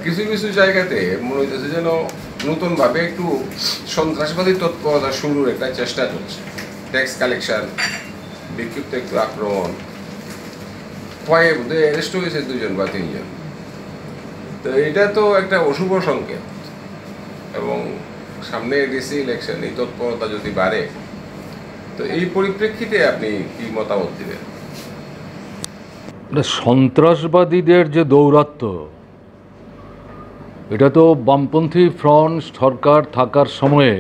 কিছু কিছু জায়গাতে মনে হইতেছে যেন নতুনভাবে একটু সন্ত্রাসবাদী তৎপরতা শুরুর একটা চেষ্টা চলছে। ট্যাক্স কালেকশন, বিক্ষিপ্ত একটু আক্রমণ, ভয়ে বোধহয় অ্যারেস্ট হয়েছে 2জন বা 3জন। তো এটা তো একটা অশুভ সংকেত, এবং সামনে ডিসি ইলেকশন, এই তৎপরতা যদি বাড়ে, তো এই পরিপ্রেক্ষিতে আপনি কি মতামত দিবেন? সন্ত্রাসবাদীদের যে দৌরাত্ম্য, এটা তো বামপন্থী ফ্রন্ট সরকার থাকার সময়ে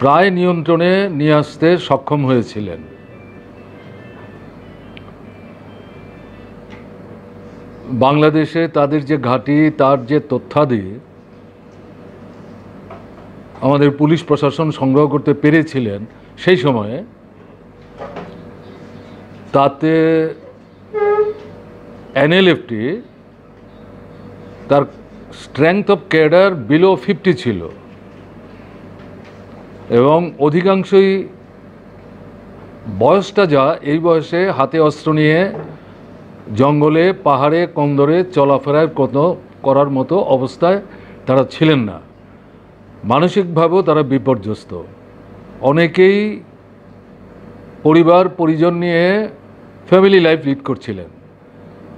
প্রায় নিয়ন্ত্রণে নিয়ে আসতে সক্ষম হয়েছিলেন। বাংলাদেশে তাদের যে ঘাঁটি, তার যে তথ্যাদি আমাদের পুলিশ প্রশাসন সংগ্রহ করতে পেরেছিলেন সেই সময়ে, তাতে এনএলএফটি তার স্ট্রেংথ অফ ক্যাডার বিলো 50 ছিল, এবং অধিকাংশই বয়সটা যা, এই বয়সে হাতে অস্ত্র নিয়ে জঙ্গলে পাহাড়ে কন্দরে চলাফেরার করার মতো অবস্থায় তারা ছিলেন না। মানসিকভাবেও তারা বিপর্যস্ত। অনেকেই পরিবার পরিজন নিয়ে ফ্যামিলি লাইফ লিড করছিলেন।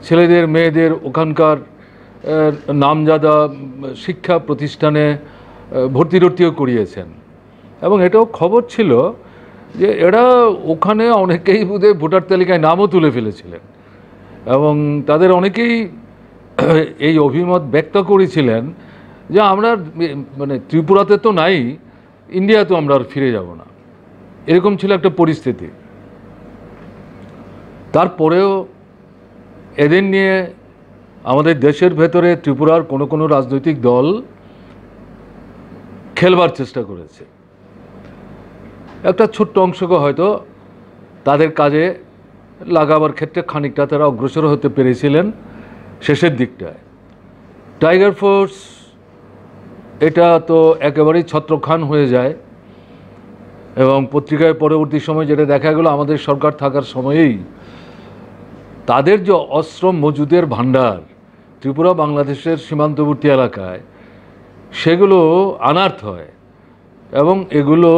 ছেলেদের মেয়েদের ওখানকার নামজাদা শিক্ষা প্রতিষ্ঠানে ভর্তিও করিয়েছেন, এবং এটাও খবর ছিল যে এরা ওখানে অনেকেই বোধহয় ভোটার তালিকায় নামও তুলে ফেলেছিলেন, এবং তাদের অনেকেই এই অভিমত ব্যক্ত করেছিলেন যে আমরা ত্রিপুরাতে তো নাই, ইন্ডিয়াতে আমরা আর ফিরে যাব না। এরকম ছিল একটা পরিস্থিতি। তারপরেও এদের নিয়ে আমাদের দেশের ভেতরে ত্রিপুরার কোনো রাজনৈতিক দল খেলবার চেষ্টা করেছে। একটা ছোট্ট অংশকে হয়তো তাদের কাজে লাগাবার ক্ষেত্রে খানিকটা তারা অগ্রসর হতে পেরেছিলেন শেষের দিকটায়। টাইগার ফোর্স এটা তো একেবারেই ছত্রখান হয়ে যায়, এবং পত্রিকায় পরবর্তী সময় যেটা দেখা গেল, আমাদের সরকার থাকার সময়েই তাদের যে অস্ত্র মজুদের ভাণ্ডার ত্রিপুরা বাংলাদেশের সীমান্তবর্তী এলাকায়, সেগুলো আনার্থ হয়, এবং এগুলো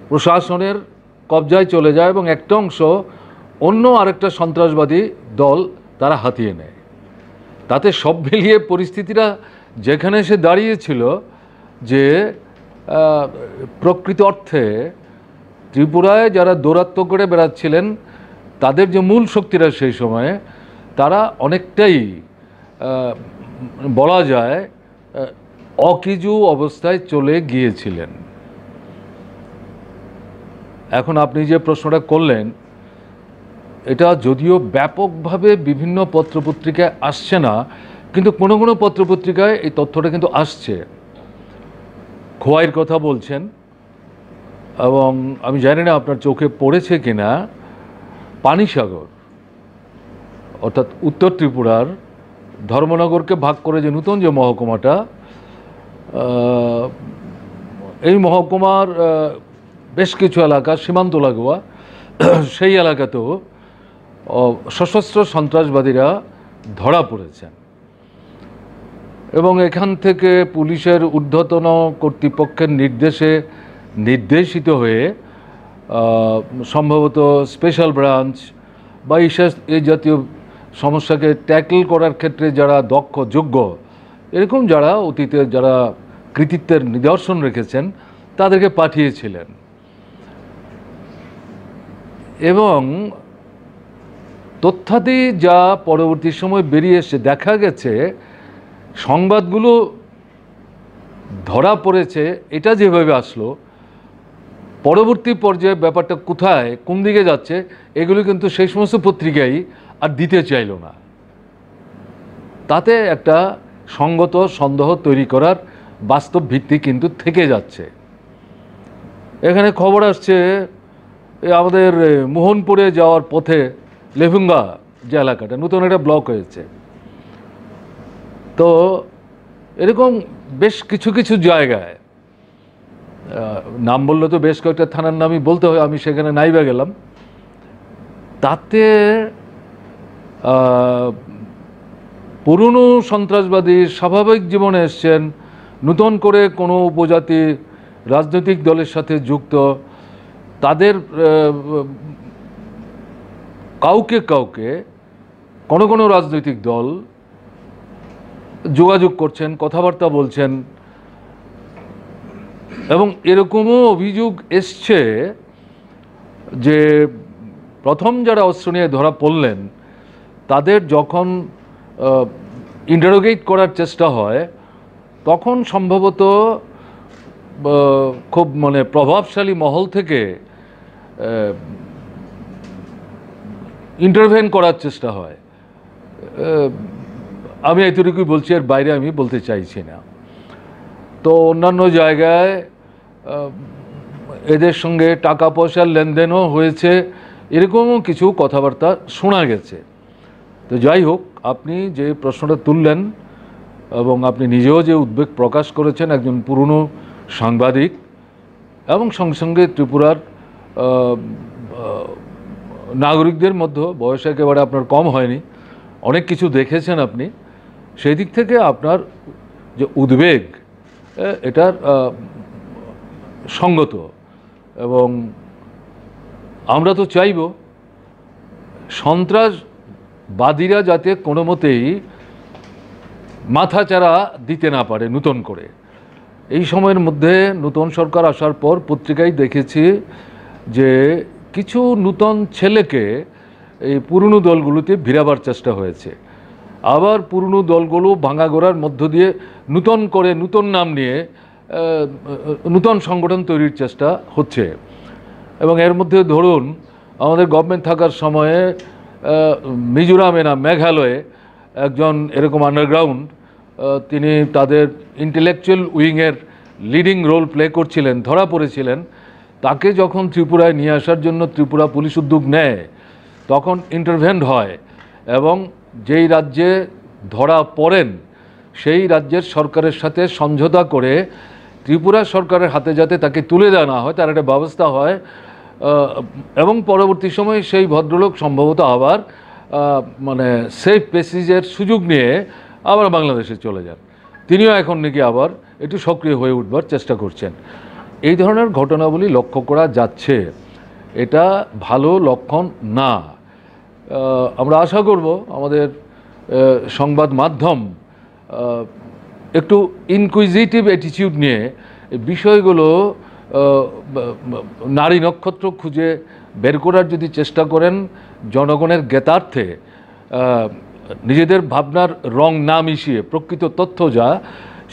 প্রশাসনের কবজায় চলে যায়, এবং একটা অংশ অন্য আরেকটা সন্ত্রাসবাদী দল তারা হাতিয়ে নেয়। তাতে সব মিলিয়ে পরিস্থিতিটা যেখানে এসে দাঁড়িয়েছিল যে প্রকৃত অর্থে ত্রিপুরায় যারা দৌরাত্ম্য করে বেড়াচ্ছিলেন, তাদের যে মূল শক্তিরা সেই সময়ে, তারা অনেকটাই বলা যায় অকিজু অবস্থায় চলে গিয়েছিলেন। এখন আপনি যে প্রশ্নটা করলেন, এটা যদিও ব্যাপকভাবে বিভিন্ন পত্রপত্রিকায় আসছে না, কিন্তু কোনো কোনো পত্রপত্রিকায় এই তথ্যটা কিন্তু আসছে। খোয়াইয়ের কথা বলছেন, এবং আমি জানি না আপনার চোখে পড়েছে কিনা, পানিসাগর অর্থাৎ উত্তর ত্রিপুরার ধর্মনগরকে ভাগ করে যে নতুন যে মহকুমাটা, এই মহকুমার বেশ কিছু এলাকা সীমান্ত লাগোয়া, সেই এলাকাতেও সশস্ত্র সন্ত্রাসবাদীরা ধরা পড়েছেন, এবং এখান থেকে পুলিশের ঊর্ধ্বতন কর্তৃপক্ষের নির্দেশিত হয়ে সম্ভবত স্পেশাল ব্রাঞ্চ বা এই জাতীয় সমস্যাকে ট্যাকল করার ক্ষেত্রে যারা দক্ষ, যোগ্য, এরকম যারা অতীতে যারা কৃতিত্বের নিদর্শন রেখেছেন, তাদেরকে পাঠিয়েছিলেন। এবং তথ্যাদি যা পরবর্তী সময় বেরিয়ে এসে দেখা গেছে, সংবাদগুলো ধরা পড়েছে, এটা যেভাবে আসলো, পরবর্তী পর্যায়ে ব্যাপারটা কোথায় কোন দিকে যাচ্ছে, এগুলো কিন্তু সেই সমস্ত পত্রিকাই আর দিতে চাইল না। তাতে একটা সঙ্গত সন্দেহ তৈরি করার বাস্তব ভিত্তি কিন্তু থেকে যাচ্ছে। এখানে খবর আসছে আমাদের মোহনপুরে যাওয়ার পথে লেভুঙ্গা যে এলাকাটা নতুন একটা ব্লক হয়েছে, তো এরকম বেশ কিছু জায়গায়, নাম বললে তো বেশ কয়েকটা থানার নামই বলতে হয়, আমি সেখানে নাইবা গেলাম, তাতে পুরনো সন্ত্রাসবাদী স্বাভাবিক জীবনে এসছেন, নতুন করে কোনো উপজাতি রাজনৈতিক দলের সাথে যুক্ত, তাদের কাউকে কাউকে কোনো রাজনৈতিক দল যোগাযোগ করছেন, কথাবার্তা বলছেন, এবং এরকমও অভিযোগ এসছে যে প্রথম যারা অস্ত্র নিয়ে ধরা পড়লেন তাদের যখন ইন্টারোগেট করার চেষ্টা হয় তখন সম্ভবত খুব মানে প্রভাবশালী মহল থেকে ইন্টারভেন করার চেষ্টা হয়। আমি এতটুকুই বলছি, এর বাইরে আমি বলতে চাইছি না। তো অন্যান্য জায়গায় এদের সঙ্গে টাকা পয়সার লেনদেনও হয়েছে, এরকমও কিছু কথাবার্তা শোনা গেছে। তো যাই হোক, আপনি যে প্রশ্নটা তুললেন এবং আপনি নিজেও যে উদ্বেগ প্রকাশ করেছেন একজন পুরনো সাংবাদিক, এবং সঙ্গে সঙ্গে ত্রিপুরার নাগরিকদের মধ্যে বয়স একেবারে আপনার কম হয়নি, অনেক কিছু দেখেছেন আপনি, সেই দিক থেকে আপনার যে উদ্বেগ এটার সঙ্গত। এবং আমরা তো চাইব সন্ত্রাসবাদীরা যাতে কোনো মতেই মাথাচাড়া দিতে না পারে নতুন করে। এই সময়ের মধ্যে নতুন সরকার আসার পর পত্রিকায় দেখেছি যে কিছু নতুন ছেলেকে এই পুরনো দলগুলোতে ভিড়াবার চেষ্টা হয়েছে, আবার পুরনো দলগুলো ভাঙাগোড়ার মধ্য দিয়ে নতুন করে নতুন নাম নিয়ে নতুন সংগঠন তৈরির চেষ্টা হচ্ছে। এবং এর মধ্যে ধরুন আমাদের গভর্নমেন্ট থাকার সময়ে মিজোরামে না মেঘালয়ে একজন এরকম আন্ডারগ্রাউন্ড, তিনি তাদের ইন্টেলেকচুয়াল উইংয়ের লিডিং রোল প্লে করছিলেন, ধরা পড়েছিলেন। তাকে যখন ত্রিপুরায় নিয়ে আসার জন্য ত্রিপুরা পুলিশ উদ্যোগ নেয় তখন ইন্টারভেন্ট হয়, এবং যেই রাজ্যে ধরা পড়েন সেই রাজ্যের সরকারের সাথে সমঝোতা করে ত্রিপুরা সরকারের হাতে যাতে তাকে তুলে দেওয়া না হয় তার একটা ব্যবস্থা হয়। এবং পরবর্তী সময়ে সেই ভদ্রলোক সম্ভবত আবার মানে সেফ প্যাসেজের সুযোগ নিয়ে আবার বাংলাদেশে চলে যান। তিনিও এখন নাকি আবার একটু সক্রিয় হয়ে উঠবার চেষ্টা করছেন। এই ধরনের ঘটনাবলী লক্ষ্য করা যাচ্ছে, এটা ভালো লক্ষণ না। আমরা আশা করব আমাদের সংবাদ মাধ্যম একটু ইনকুইজিটিভ অ্যাটিটিউড নিয়ে বিষয়গুলো নারী নক্ষত্র খুঁজে বের করার যদি চেষ্টা করেন, জনগণের জ্ঞাতার্থে নিজেদের ভাবনার রং না মিশিয়ে প্রকৃত তথ্য যা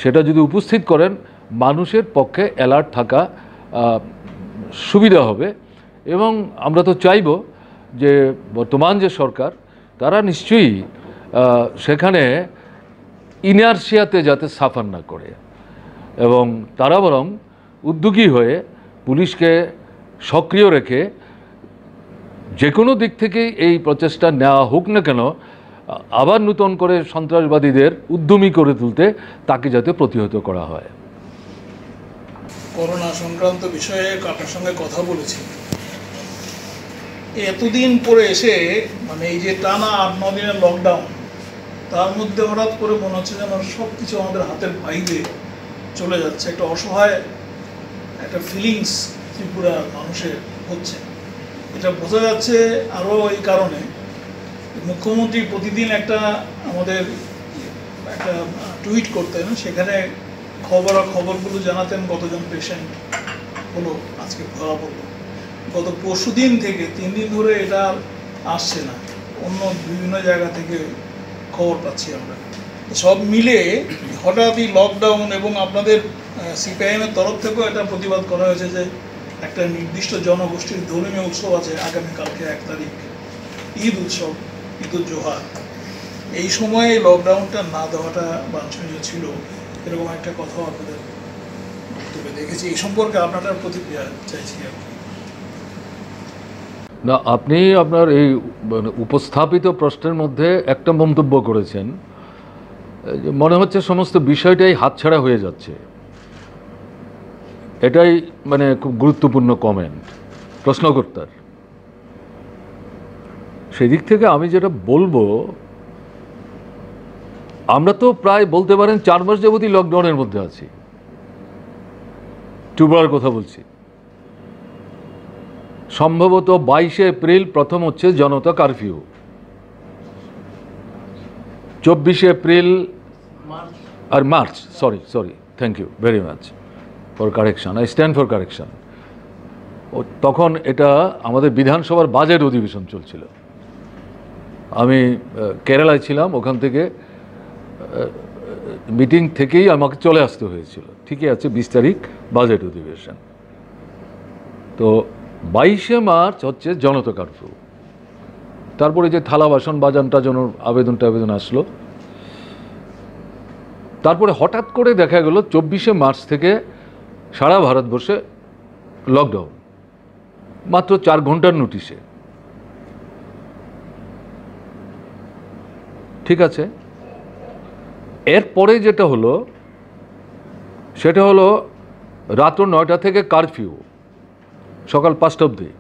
সেটা যদি উপস্থিত করেন, মানুষের পক্ষে অ্যালার্ট থাকা সুবিধা হবে। এবং আমরা তো চাইব যে বর্তমান যে সরকার তারা নিশ্চয়ই সেখানে ইনারশিয়াতে যাতে সাফার না করে, এবং তারা বরং উদ্যোগী হয়ে পুলিশকে সক্রিয় রেখে যে কোনো দিক থেকে এই প্রচেষ্টা নেওয়া হোক না কেন, আবার নতুন করে সন্ত্রাসবাদীদের উদ্যমী করে তুলতে তাকে যাতে প্রতিহত করা হয়। করোনা সংক্রান্ত বিষয়ে আপনার সঙ্গে কথা বলেছি। এতদিন পরে এসে মানে এই যে টানা 8-9 দিনের লকডাউন, তার মধ্যে হঠাৎ করে মনে হচ্ছে যেন সব কিছু আমাদের হাতের বাইরে চলে যাচ্ছে। একটা অসহায় একটা ফিলিংস ত্রিপুরার মানুষের হচ্ছে। এটা বোঝা যাচ্ছে আরও এই কারণে মুখ্যমন্ত্রী প্রতিদিন আমাদের একটা টুইট করতেন, সেখানে খবরগুলো জানাতেন কতজন পেশেন্ট হলো, আজকে ধরা পড়লো। গত পরশু দিন থেকে 3 দিন ধরে এটা আসছে না, অন্য বিভিন্ন জায়গা থেকে খবর পাচ্ছি আমরা। সব মিলে হঠাৎই লকডাউন, এবং আপনাদের সিপিআইএমের তরফ থেকেও এটা প্রতিবাদ করা হয়েছে যে একটা নির্দিষ্ট জনগোষ্ঠীর ধর্মীয় উৎসব আছে আগামীকালকে 1 তারিখ, ঈদ উৎসব, ঈদ উল জোহা। এই সময়ে লকডাউনটা না দেওয়াটা বাঞ্ছনীয় ছিল, এরকম একটা কথাও আপনাদের বক্তব্যে দেখেছি। এই সম্পর্কে আপনার প্রতিক্রিয়া চাইছি। না, আপনি আপনার এই উপস্থাপিত প্রশ্নের মধ্যে একটা মন্তব্য করেছেন, মনে হচ্ছে সমস্ত বিষয়টাই হাতছাড়া হয়ে যাচ্ছে। এটাই মানে খুব গুরুত্বপূর্ণ কমেন্ট প্রশ্নকর্তার। সেদিক থেকে আমি যেটা বলবো, আমরা তো প্রায় বলতে পারেন 4 মাস যাবতই লকডাউনের মধ্যে আছি। ত্রিপুরার কথা বলছি। সম্ভবত 22শে এপ্রিল প্রথম হচ্ছে জনতা কারফিউ, 24শে এপ্রিল আর March, sorry thank you very much for correction, I stand for correction. তখন এটা আমাদের বিধানসভার বাজেট অধিবেশন চলছিল। আমি কেরালায় ছিলাম, ওখান থেকে মিটিং থেকেই আমাকে চলে আসতে হয়েছিল। ঠিকই আছে, 20 তারিখ বাজেট অধিবেশন। তো 22শে মার্চ হচ্ছে জনতা কারফিউ। তারপরে যে থালা বাসন বাজানটা যেন আবেদন আসলো, তারপরে হঠাৎ করে দেখা গেল 24শে মার্চ থেকে সারা ভারতবর্ষে লকডাউন, মাত্র 4 ঘন্টার নোটিশে। ঠিক আছে, এরপরে যেটা হলো সেটা হলো রাত 9টা থেকে কারফিউ, সকাল 5টা অবধি।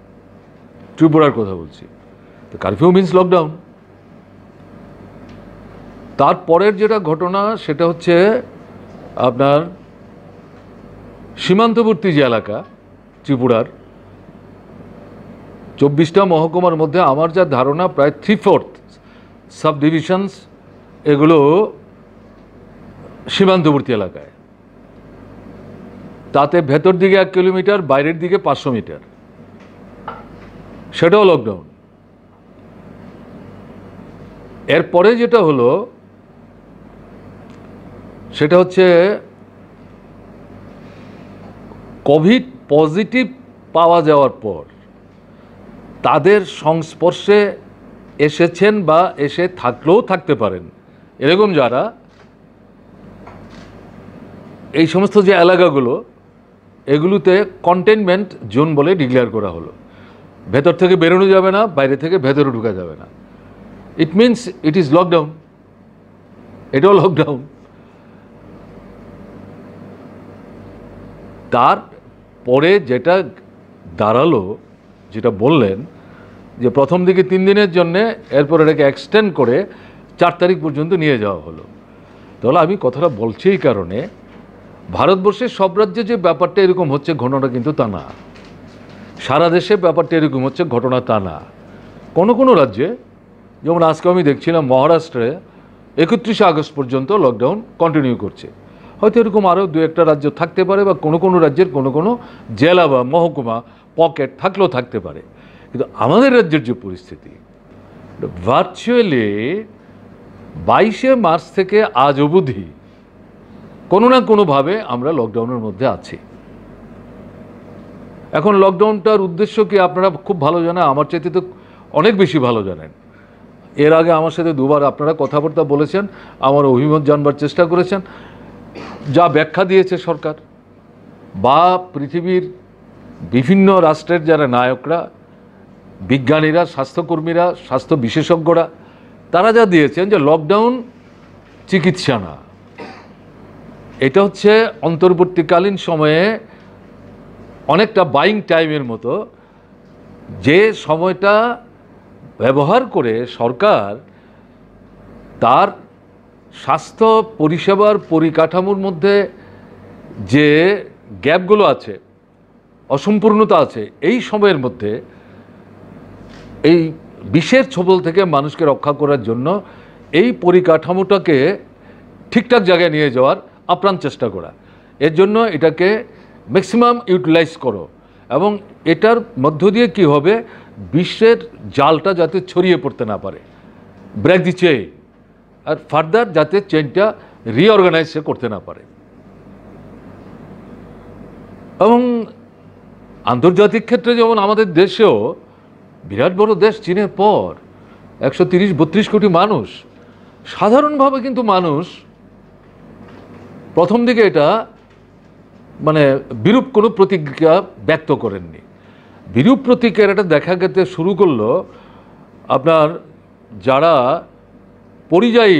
ত্রিপুরার কথা বলছি। তো কারফিউ মিন্স লকডাউন। তারপরের যেটা ঘটনা সেটা হচ্ছে আপনার সীমান্তবর্তী যে এলাকা ত্রিপুরার 24টা মহকুমার মধ্যে আমার যা ধারণা প্রায় 3/4 সাব ডিভিশনস এগুলো সীমান্তবর্তী এলাকায়। তাতে ভেতর দিকে 1 কিলোমিটার, বাইরের দিকে 500 মিটার, সেটাও লকডাউন। এরপরে যেটা হলো সেটা হচ্ছে কোভিড পজিটিভ পাওয়া যাওয়ার পর তাদের সংস্পর্শে এসেছেন বা এসে থাকলেও থাকতে পারেন এরকম যারা, এই সমস্ত যে এলাকাগুলো এগুলোতে কন্টেইনমেন্ট জোন বলে ডিক্লেয়ার করা হলো। ভেতর থেকে বেরোনো যাবে না, বাইরে থেকে ভেতরে ঢোকা যাবে না। It means it is lockdown. এটাও লকডাউন। তারপরে যেটা দাঁড়ালো, যেটা বললেন যে প্রথম দিকে 3 দিনের জন্যে, এরপর এটাকে এক্সটেন্ড করে 4 তারিখ পর্যন্ত নিয়ে যাওয়া হলো। তাহলে আমি কথাটা বলছি এই কারণে, ভারতবর্ষের সব রাজ্যে যে ব্যাপারটা এরকম হচ্ছে ঘটনা কিন্তু তা না। সারা দেশে ব্যাপারটা এরকম হচ্ছে ঘটনা তা না। কোনো রাজ্যে, যেমন আজকে আমি দেখছিলাম মহারাষ্ট্রে 31শে আগস্ট পর্যন্ত লকডাউন কন্টিনিউ করছে। হয়তো এরকম আরও 2-1টা রাজ্য থাকতে পারে, বা কোনো রাজ্যের কোনো জেলা বা মহকুমা পকেট থাকলেও থাকতে পারে। কিন্তু আমাদের রাজ্যের যে পরিস্থিতি, ভার্চুয়ালি 22শে মার্চ থেকে আজ অবধি কোনো না কোনোভাবে আমরা লকডাউনের মধ্যে আছি। এখন লকডাউনটার উদ্দেশ্য কি আপনারা খুব ভালো জানেন, আমার চাইতে তো অনেক বেশি ভালো জানেন। এর আগে আমার সাথে 2বার আপনারা কথাবার্তা বলেছেন, আমার অভিমত জানবার চেষ্টা করেছেন। যা ব্যাখ্যা দিয়েছে সরকার বা পৃথিবীর বিভিন্ন রাষ্ট্রের যারা নায়করা, বিজ্ঞানীরা, স্বাস্থ্যকর্মীরা, স্বাস্থ্য বিশেষজ্ঞরা, তারা যা দিয়েছেন যে লকডাউন চিকিৎসা না, এটা হচ্ছে অন্তর্বর্তীকালীন সময়ে অনেকটা বাইং টাইমের মতো, যে সময়টা ব্যবহার করে সরকার তার স্বাস্থ্য পরিষেবার পরিকাঠামোর মধ্যে যে গ্যাপগুলো আছে, অসম্পূর্ণতা আছে, এই সময়ের মধ্যে এই বিষের ছোবল থেকে মানুষকে রক্ষা করার জন্য এই পরিকাঠামোটাকে ঠিকঠাক জায়গায় নিয়ে যাওয়ার আপ্রাণ চেষ্টা করা। এর জন্য এটাকে ম্যাক্সিমাম ইউটিলাইজ করো, এবং এটার মধ্য দিয়ে কি হবে, বিশ্বের জালটা যাতে ছড়িয়ে পড়তে না পারে, break the chain, R further যাতে চেইনটা রিঅর্গানাইজ করতে না পারে। এবং আন্তর্জাতিক ক্ষেত্রে যেমন আমাদের দেশেও, বিরাট বড় দেশ চীনের পর, 130-32 কোটি মানুষ, সাধারণভাবে কিন্তু মানুষ প্রথম দিকে এটা মানে বিরূপ কোনো প্রতিক্রিয়া ব্যক্ত করেননি। বিরূপ প্রতিক্রিয়াটা দেখা যেতে শুরু করলো আপনার যারা পরিযায়ী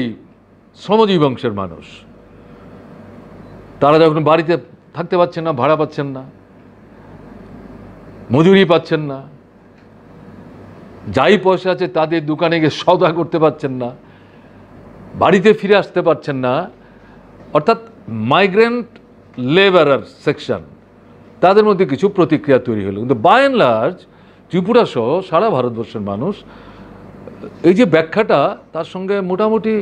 শ্রমজীবী বংশের মানুষ, তারা যখন বাড়িতে থাকতে পারছেন না, ভাড়া পাচ্ছেন না, মজুরি পাচ্ছেন না, যাই পয়সা আছে তাদের দোকানে গিয়ে সওদা করতে পারছেন না, বাড়িতে ফিরে আসতে পারছেন না। অর্থাৎ মাইগ্রেন্ট লেবারার সেকশন, তাদের মধ্যে কিছু প্রতিক্রিয়া তৈরি হলো। কিন্তু বাই অ্যান্ড লার্জ ত্রিপুরা সহ সারা ভারতবর্ষের মানুষ এই যে ব্যাখ্যাটা, তার সঙ্গে মোটামুটি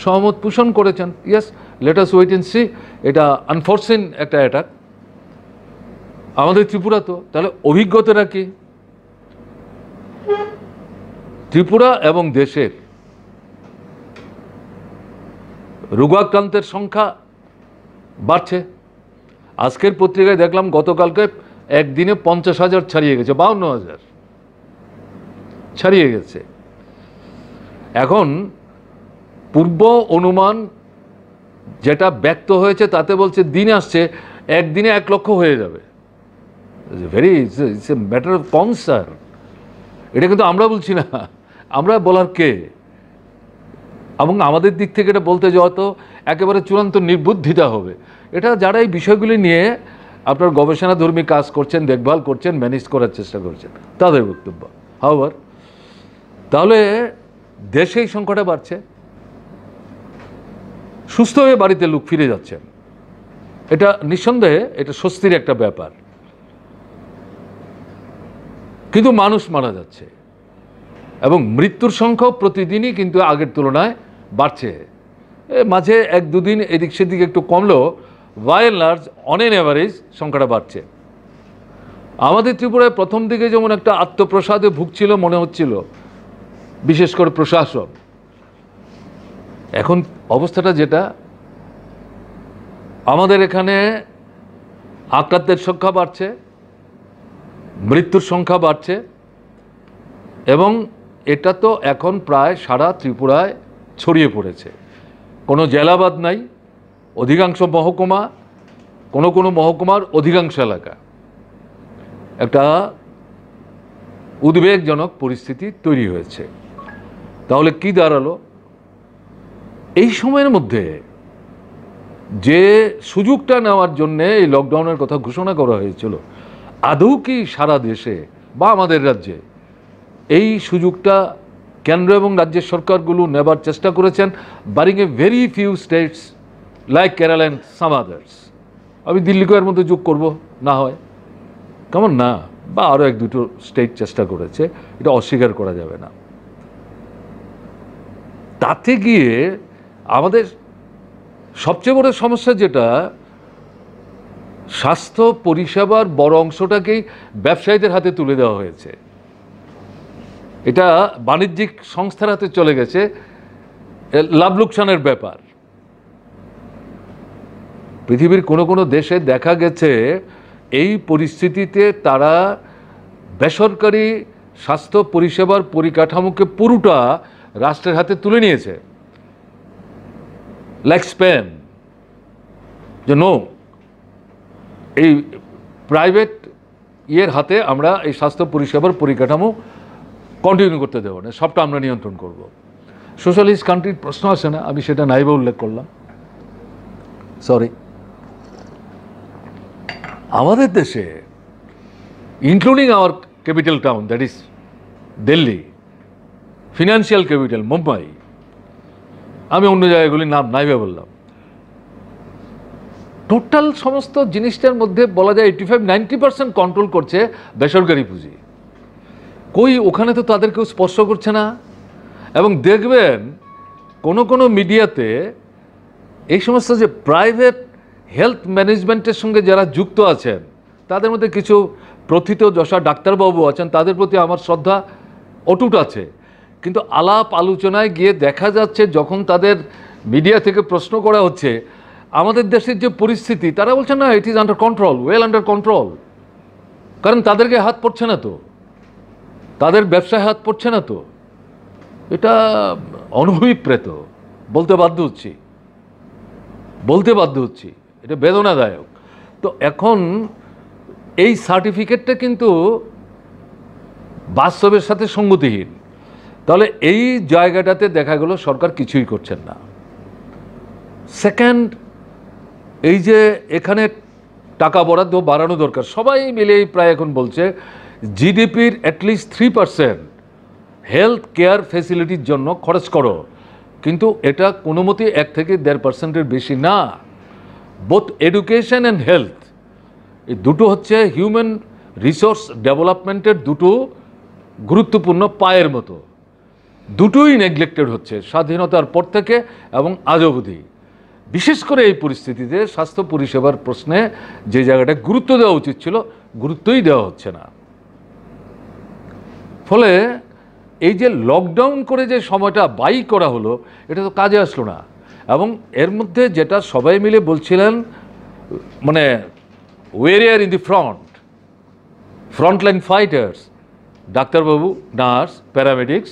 সহমত পোষণ করেছেন। Yes, let us wait and see. এটা আনফরসিন একটা অ্যাটাক আমাদের ত্রিপুরা। তো তাহলে অভিজ্ঞতাটা কি? ত্রিপুরা এবং দেশের রোগাক্রান্তের সংখ্যা বাড়ছে। আজকের পত্রিকায় দেখলাম গতকালকে একদিনে 50,000 ছাড়িয়ে গেছে, 52,000 ছাড়িয়ে গেছে। এখন পূর্ব অনুমান যেটা ব্যক্ত হয়েছে তাতে বলছে দিন আসছে একদিনে 1 লক্ষ হয়ে যাবে। It's a matter of concern. এটা কিন্তু আমরা বলছি না, আমরা বলার কে? এবং আমাদের দিক থেকে এটা বলতে যাওয়া তো একেবারে চূড়ান্ত নির্বুদ্ধিতা হবে। এটা যারা এই বিষয়গুলি নিয়ে আপনার গবেষণাধর্মী কাজ করছেন, দেখভাল করছেন, ম্যানেজ করার চেষ্টা করছেন, তাদের বক্তব্য। হাওয়ার তাহলে দেশে এই সংখ্যাটা বাড়ছে, সুস্থ হয়ে বাড়িতে লোক ফিরে যাচ্ছেন, এটা নিঃসন্দেহে এটা স্বস্তির একটা ব্যাপার। কিন্তু মানুষ মারা যাচ্ছে এবং মৃত্যুর সংখ্যাও প্রতিদিনই কিন্তু আগের তুলনায় বাড়ছে। মাঝে 1-2 দিন এদিক সেদিক একটু কমলেও by and large on an average সংখ্যাটা বাড়ছে। আমাদের ত্রিপুরায় প্রথম দিকে যেমন একটা আত্মপ্রসাদে ভুগছিল মনে হচ্ছিল, বিশেষ করে প্রশাসন। এখন অবস্থাটা যেটা, আমাদের এখানে আক্রান্তের সংখ্যা বাড়ছে, মৃত্যুর সংখ্যা বাড়ছে, এবং এটা তো এখন প্রায় সারা ত্রিপুরায় ছড়িয়ে পড়েছে। কোনো জেলাবাদ নাই, অধিকাংশ মহকুমা, কোনো কোনো মহকুমার অধিকাংশ এলাকা একটা উদ্বেগজনক পরিস্থিতি তৈরি হয়েছে। তাহলে কি দাঁড়ালো? এই সময়ের মধ্যে যে সুযোগটা নেওয়ার জন্যে এই লকডাউনের কথা ঘোষণা করা হয়েছিল, আদৌ কি সারা দেশে বা আমাদের রাজ্যে এই সুযোগটা কেন্দ্র এবং রাজ্যের সরকারগুলো নেবার চেষ্টা করেছেন? বারিং a very few states like Kerala and some others. আমি দিল্লিকে এর মধ্যে যোগ করব না হয়, কেমন না, বা আরও 1-2 স্টেট চেষ্টা করেছে, এটা অস্বীকার করা যাবে না। তাতে গিয়ে আমাদের সবচেয়ে বড় সমস্যা যেটা, স্বাস্থ্য পরিষেবার বড় অংশটাকেই ব্যবসায়ীদের হাতে তুলে দেওয়া হয়েছে। এটা বাণিজ্যিক সংস্থার হাতে চলে গেছে, লাভ লোকসানের ব্যাপার। পৃথিবীর কোনো কোনো দেশে দেখা গেছে এই পরিস্থিতিতে তারা বেসরকারি স্বাস্থ্য পরিষেবার পরিকাঠামোকে পুরোটা রাষ্ট্রের হাতে তুলে নিয়েছে। লাইক স্পেন, যে নো, এই প্রাইভেট ইয়ের হাতে আমরা এই স্বাস্থ্য পরিষেবার পরিকাঠামো কন্টিনিউ করতে দেবো না, সবটা আমরা নিয়ন্ত্রণ করব। সোশ্যালিস্ট কান্ট্রির প্রশ্ন আসে না, আমি সেটা নাইবা উল্লেখ করলাম, সরি। আমাদের দেশে, including hour capital town that is Delhi, financial capital Mumbai, আমি অন্য জায়গাগুলির নাম নাইবা বললাম, টোটাল সমস্ত জিনিসটার মধ্যে বলা যায় 85-90% কন্ট্রোল করছে বেসরকারি পুঁজি। কই ওখানে তো তাদের কেউ স্পর্শ করছে না। এবং দেখবেন কোনো কোনো মিডিয়াতে এই সমস্ত যে প্রাইভেট হেলথ ম্যানেজমেন্টের সঙ্গে যারা যুক্ত আছেন, তাদের মধ্যে কিছু প্রথিতযশা ডাক্তারবাবু আছেন, তাদের প্রতি আমার শ্রদ্ধা অটুট আছে। কিন্তু আলাপ আলোচনায় গিয়ে দেখা যাচ্ছে যখন তাদের মিডিয়া থেকে প্রশ্ন করা হচ্ছে আমাদের দেশের যে পরিস্থিতি, তারা বলছে না, it is under control, well under control. কারণ তাদেরকে হাত পড়ছে না তো, তাদের ব্যবসায় হাত পড়ছে না তো। এটা অনভিপ্রেত, বলতে বাধ্য হচ্ছি, এটা বেদনাদায়ক। তো এখন এই সার্টিফিকেটটা কিন্তু বাস্তবের সাথে সঙ্গতিহীন। তাহলে এই জায়গাটাতে দেখা গেল সরকার কিছুই করছেন না। সেকেন্ড, এই যে এখানে টাকা বরাদ্দ বাড়ানো দরকার, সবাই মিলেই প্রায় এখন বলছে জিডিপির অ্যাটলিস্ট 3% হেলথ কেয়ার ফেসিলিটির জন্য খরচ করো, কিন্তু এটা কোনো মতেই 1 থেকে 1.5%-এর বেশি না। বোথ এডুকেশন অ্যান্ড হেলথ, এই দুটো হচ্ছে হিউম্যান রিসোর্স ডেভেলপমেন্টের দুটো গুরুত্বপূর্ণ পায়ের মতো। দুটোই নেগলেক্টেড হচ্ছে স্বাধীনতার পর থেকে এবং আজ অবধি। বিশেষ করে এই পরিস্থিতিতে স্বাস্থ্য পরিষেবার প্রশ্নে যে জায়গাটা গুরুত্ব দেওয়া উচিত ছিল, গুরুত্বই দেওয়া হচ্ছে না। ফলে এই যে লকডাউন করে যে সময়টা ব্যয় করা হলো, এটা তো কাজে আসলো না। এবং এর মধ্যে যেটা সবাই মিলে বলছিলেন, মানে warrior in the frontline fighters, ডাক্তারবাবু, নার্স, প্যারামেডিক্স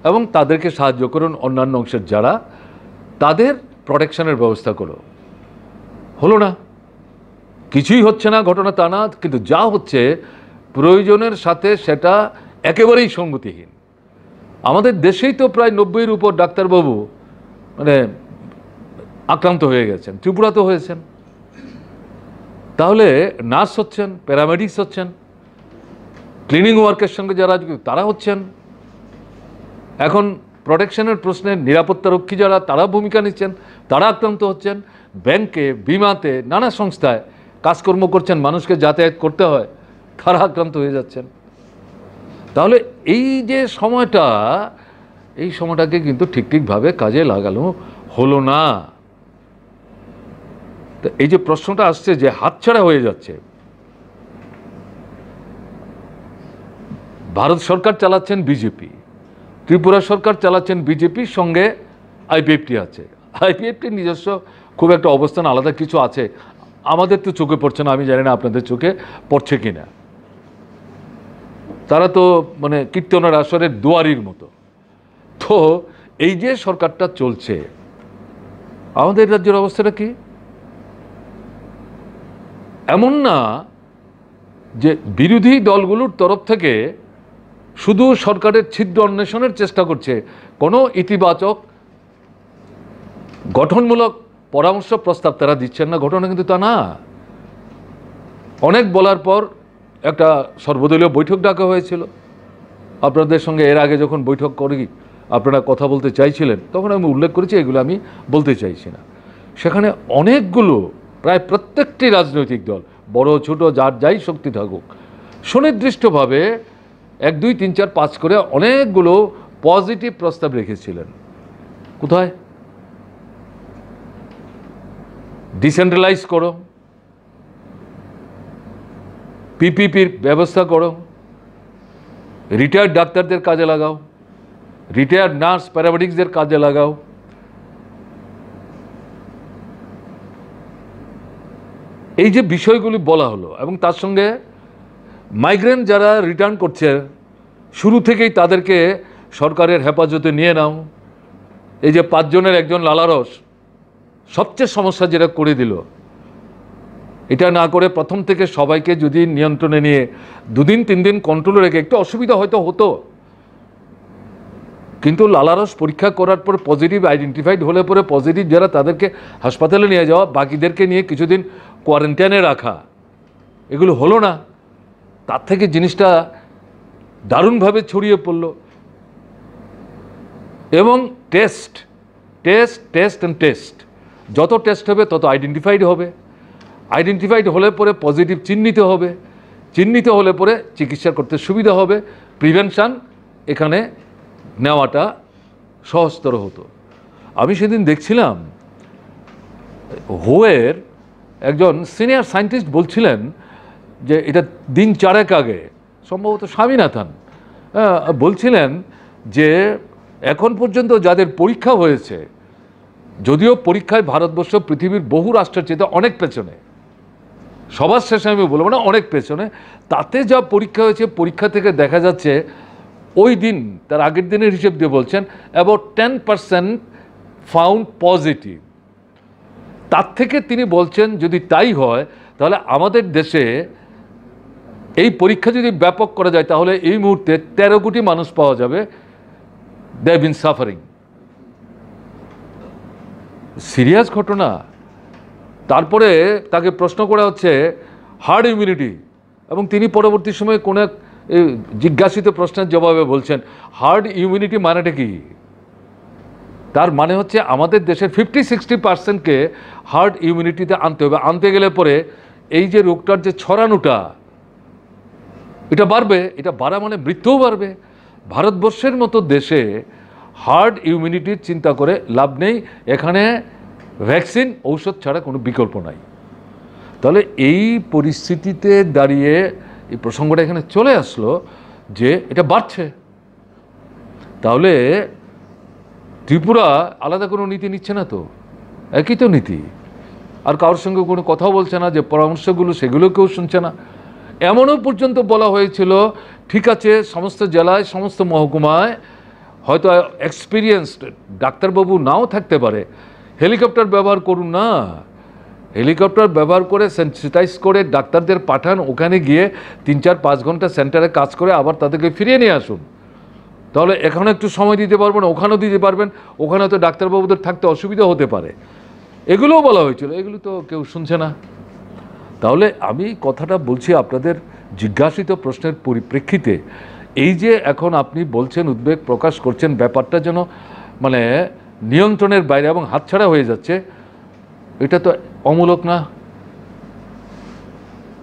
এবং তাদেরকে সাহায্য করুন অন্যান্য অংশের যারা, তাদের প্রোটেকশনের ব্যবস্থা করো। হলো না, কিছুই হচ্ছে না, ঘটনা তা না, কিন্তু যা হচ্ছে প্রয়োজনের সাথে সেটা একেবারেই সঙ্গতিহীন। আমাদের দেশেই তো প্রায় 90-এর উপর ডাক্তারবাবু মানে আক্রান্ত হয়ে গেছেন, ত্রিপুরাতে হয়েছেন। তাহলে নার্স হচ্ছেন, প্যারামেডিক্স হচ্ছেন, ক্লিনিং ওয়ার্কের সঙ্গে যারা তারা হচ্ছেন। এখন প্রোটেকশনের প্রশ্নে নিরাপত্তারক্ষী যারা তারা ভূমিকা নিচ্ছেন, তারা আক্রান্ত হচ্ছেন। ব্যাংকে, বিমাতে, নানা সংস্থায় কাজকর্ম করছেন, মানুষকে যাতায়াত করতে হয়, তারা আক্রান্ত হয়ে যাচ্ছেন। তাহলে এই যে সময়টা, এই সময়টাকে কিন্তু ঠিকভাবে কাজে লাগানো হলো না। তো এই যে প্রশ্নটা আসছে যে হাতছাড়া হয়ে যাচ্ছে, ভারত সরকার চালাচ্ছেন বিজেপি, ত্রিপুরা সরকার চালাচ্ছেন বিজেপির সঙ্গে আইপিএফটি আছে। আইপিএফটির নিজস্ব খুব একটা অবস্থান আলাদা কিছু আছে, আমাদের তো চোখে পড়ছে না, আমি জানি না আপনাদের চোখে পড়ছে কিনা। তারা তো মানে কীর্তনের আসরের দুয়ারির মতো। তো এই যে সরকারটা চলছে, আমাদের রাজ্যের অবস্থাটা কি? এমন না যে বিরোধী দলগুলোর তরফ থেকে শুধু সরকারের ছিদ্র অন্বেষণের চেষ্টা করছে, কোনো ইতিবাচক গঠনমূলক পরামর্শ প্রস্তাব তারা দিচ্ছেন না, ঘটনা কিন্তু তা না। অনেক বলার পর একটা সর্বদলীয় বৈঠক ডাকা হয়েছিল আপনাদের সঙ্গে। এর আগে যখন বৈঠক করি আপনারা কথা বলতে চাইছিলেন, তখন আমি উল্লেখ করেছি, এগুলো আমি বলতে চাইছি না। সেখানে অনেকগুলো, প্রায় প্রত্যেকটি রাজনৈতিক দল, বড় ছোট যার যাই শক্তি থাকুক, সুনির্দিষ্টভাবে 1, 2, 3, 4, 5 করে অনেকগুলো পজিটিভ প্রস্তাব রেখেছিলেন। কোথায়? ডিসেন্ট্রালাইজ করো, পিপিপির ব্যবস্থা করো, রিটায়ার্ড ডাক্তারদের কাজে লাগাও, রিটায়ার্ড নার্স, প্যারামেডিক্সদের কাজে লাগাও। এই যে বিষয়গুলি বলা হলো, এবং তার সঙ্গে মাইগ্রেন্ট যারা রিটার্ন করছে, শুরু থেকেই তাদেরকে সরকারের হেফাজতে নিয়ে নাও। এই যে 5 জনের একজন লালারস সবচেয়ে সমস্যা যেটা করে দিল, এটা না করে প্রথম থেকে সবাইকে যদি নিয়ন্ত্রণে নিয়ে 2 দিন 3 দিন কন্ট্রোলে রেখে, একটু অসুবিধা হয়তো হতো, কিন্তু লালারস পরীক্ষা করার পর পজিটিভ আইডেন্টিফাইড হলে পরে পজিটিভ যারা, তাদেরকে হাসপাতালে নিয়ে যাওয়া, বাকিদেরকে নিয়ে কিছুদিন কোয়ারেন্টাইনে রাখা, এগুলো হলো না। তার থেকে জিনিসটা দারুণভাবে ছড়িয়ে পড়ল। এবং টেস্ট, যত টেস্ট হবে তত আইডেন্টিফাইড হবে, আইডেন্টিফাইড হলে পরে পজিটিভ চিহ্নিত হবে, চিহ্নিত হলে পরে চিকিৎসা করতে সুবিধা হবে, প্রিভেনশন এখানে নেওয়াটা সহজতর হতো। আমি সেদিন দেখছিলাম হোয়ের একজন সিনিয়র সায়েন্টিস্ট বলছিলেন যে এটা দিন 4 আগে, সম্ভবত স্বামীনাথন, বলছিলেন যে এখন পর্যন্ত যাদের পরীক্ষা হয়েছে, যদিও পরীক্ষায় ভারতবর্ষ পৃথিবীর বহু রাষ্ট্রের চেয়ে অনেক পেছনে, সবার শেষে আমি বলবো না, অনেক পেছনে, তাতে যা পরীক্ষা হয়েছে, পরীক্ষা থেকে দেখা যাচ্ছে ওই দিন, তার আগের দিনের হিসেব দিয়ে বলছেন, অ্যাবাউট 10% ফাউন্ড পজিটিভ। তার থেকে তিনি বলছেন যদি তাই হয়, তাহলে আমাদের দেশে এই পরীক্ষা যদি ব্যাপক করা যায়, তাহলে এই মুহূর্তে 13 কোটি মানুষ পাওয়া যাবে, they have been suffering. Serious ঘটনা। তারপরে তাকে প্রশ্ন করা হচ্ছে হার্ড ইমিউনিটি, এবং তিনি পরবর্তী সময়ে কোন এক এই জিজ্ঞাসিত প্রশ্নের জবাবে বলছেন হার্ড ইমিউনিটি মানেটা কি? তার মানে হচ্ছে আমাদের দেশের 50-60%কে হার্ড ইমিউনিটিতে আনতে হবে। আনতে গেলে পরে এই যে রোগটার যে ছড়ানোটা এটা বাড়বে, এটা বাড়া মানে মৃত্যুও বাড়বে। ভারতবর্ষের মতো দেশে হার্ড ইমিউনিটির চিন্তা করে লাভ নেই, এখানে ভ্যাকসিন ঔষধ ছাড়া কোনো বিকল্প নাই। তাহলে এই পরিস্থিতিতে দাঁড়িয়ে এই প্রসঙ্গটা এখানে চলে আসলো যে এটা বাড়ছে। তাহলে ত্রিপুরা আলাদা কোনো নীতি নিচ্ছে না তো, একই তো নীতি, আর কারোর সঙ্গে কোনো কথাও বলছে না, যে পরামর্শগুলো সেগুলো কেউ শুনছে না। এমনও পর্যন্ত বলা হয়েছিল ঠিক আছে সমস্ত জেলায় সমস্ত মহকুমায় হয়তো এক্সপিরিয়েন্সড ডাক্তারবাবু নাও থাকতে পারে, হেলিকপ্টার ব্যবহার করুন না, হেলিকপ্টার ব্যবহার করে সেন্সিটাইজ করে ডাক্তারদের পাঠান, ওখানে গিয়ে 3-4-5 ঘন্টা সেন্টারে কাজ করে আবার তাদেরকে ফিরিয়ে নিয়ে আসুন। তাহলে এখানে একটু সময় দিতে পারবেন, ওখানেও দিতে পারবেন, ওখানে তো ডাক্তারবাবুদের থাকতে অসুবিধা হতে পারে, এগুলোও বলা হয়েছিল, এগুলো তো কেউ শুনছে না। তাহলে আমি কথাটা বলছি আপনাদের জিজ্ঞাসিত প্রশ্নের পরিপ্রেক্ষিতে, এই যে এখন আপনি বলছেন উদ্বেগ প্রকাশ করছেন, ব্যাপারটা যেন মানে নিয়ন্ত্রণের বাইরে এবং হাতছাড়া হয়ে যাচ্ছে, এটা তো অমূলক না,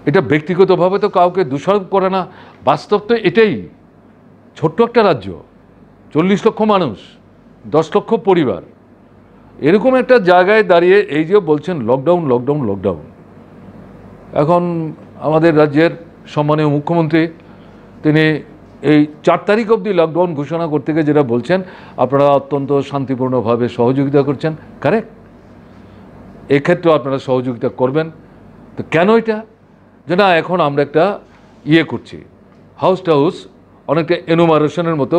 এটা ব্যক্তিগতভাবে তো কাউকে দোষারোপ করে না, বাস্তব তো এটাই। ছোট্ট একটা রাজ্য, 40 লক্ষ মানুষ, 10 লক্ষ পরিবার, এরকম একটা জায়গায় দাঁড়িয়ে এই যে বলছেন লকডাউন লকডাউন লকডাউন। এখন আমাদের রাজ্যের সম্মানীয় মুখ্যমন্ত্রী তিনি এই 4 তারিখ অবধি লকডাউন ঘোষণা করতে গিয়ে যেটা বলছেন, আপনারা অত্যন্ত শান্তিপূর্ণভাবে সহযোগিতা করছেন, কারেক্ট, এক্ষেত্রেও আপনারা সহযোগিতা করবেন। তো কেন এটা যে না এখন আমরা একটা ইয়ে করছি, হাউস টু হাউস অনেকটা এনুমারেশনের মতো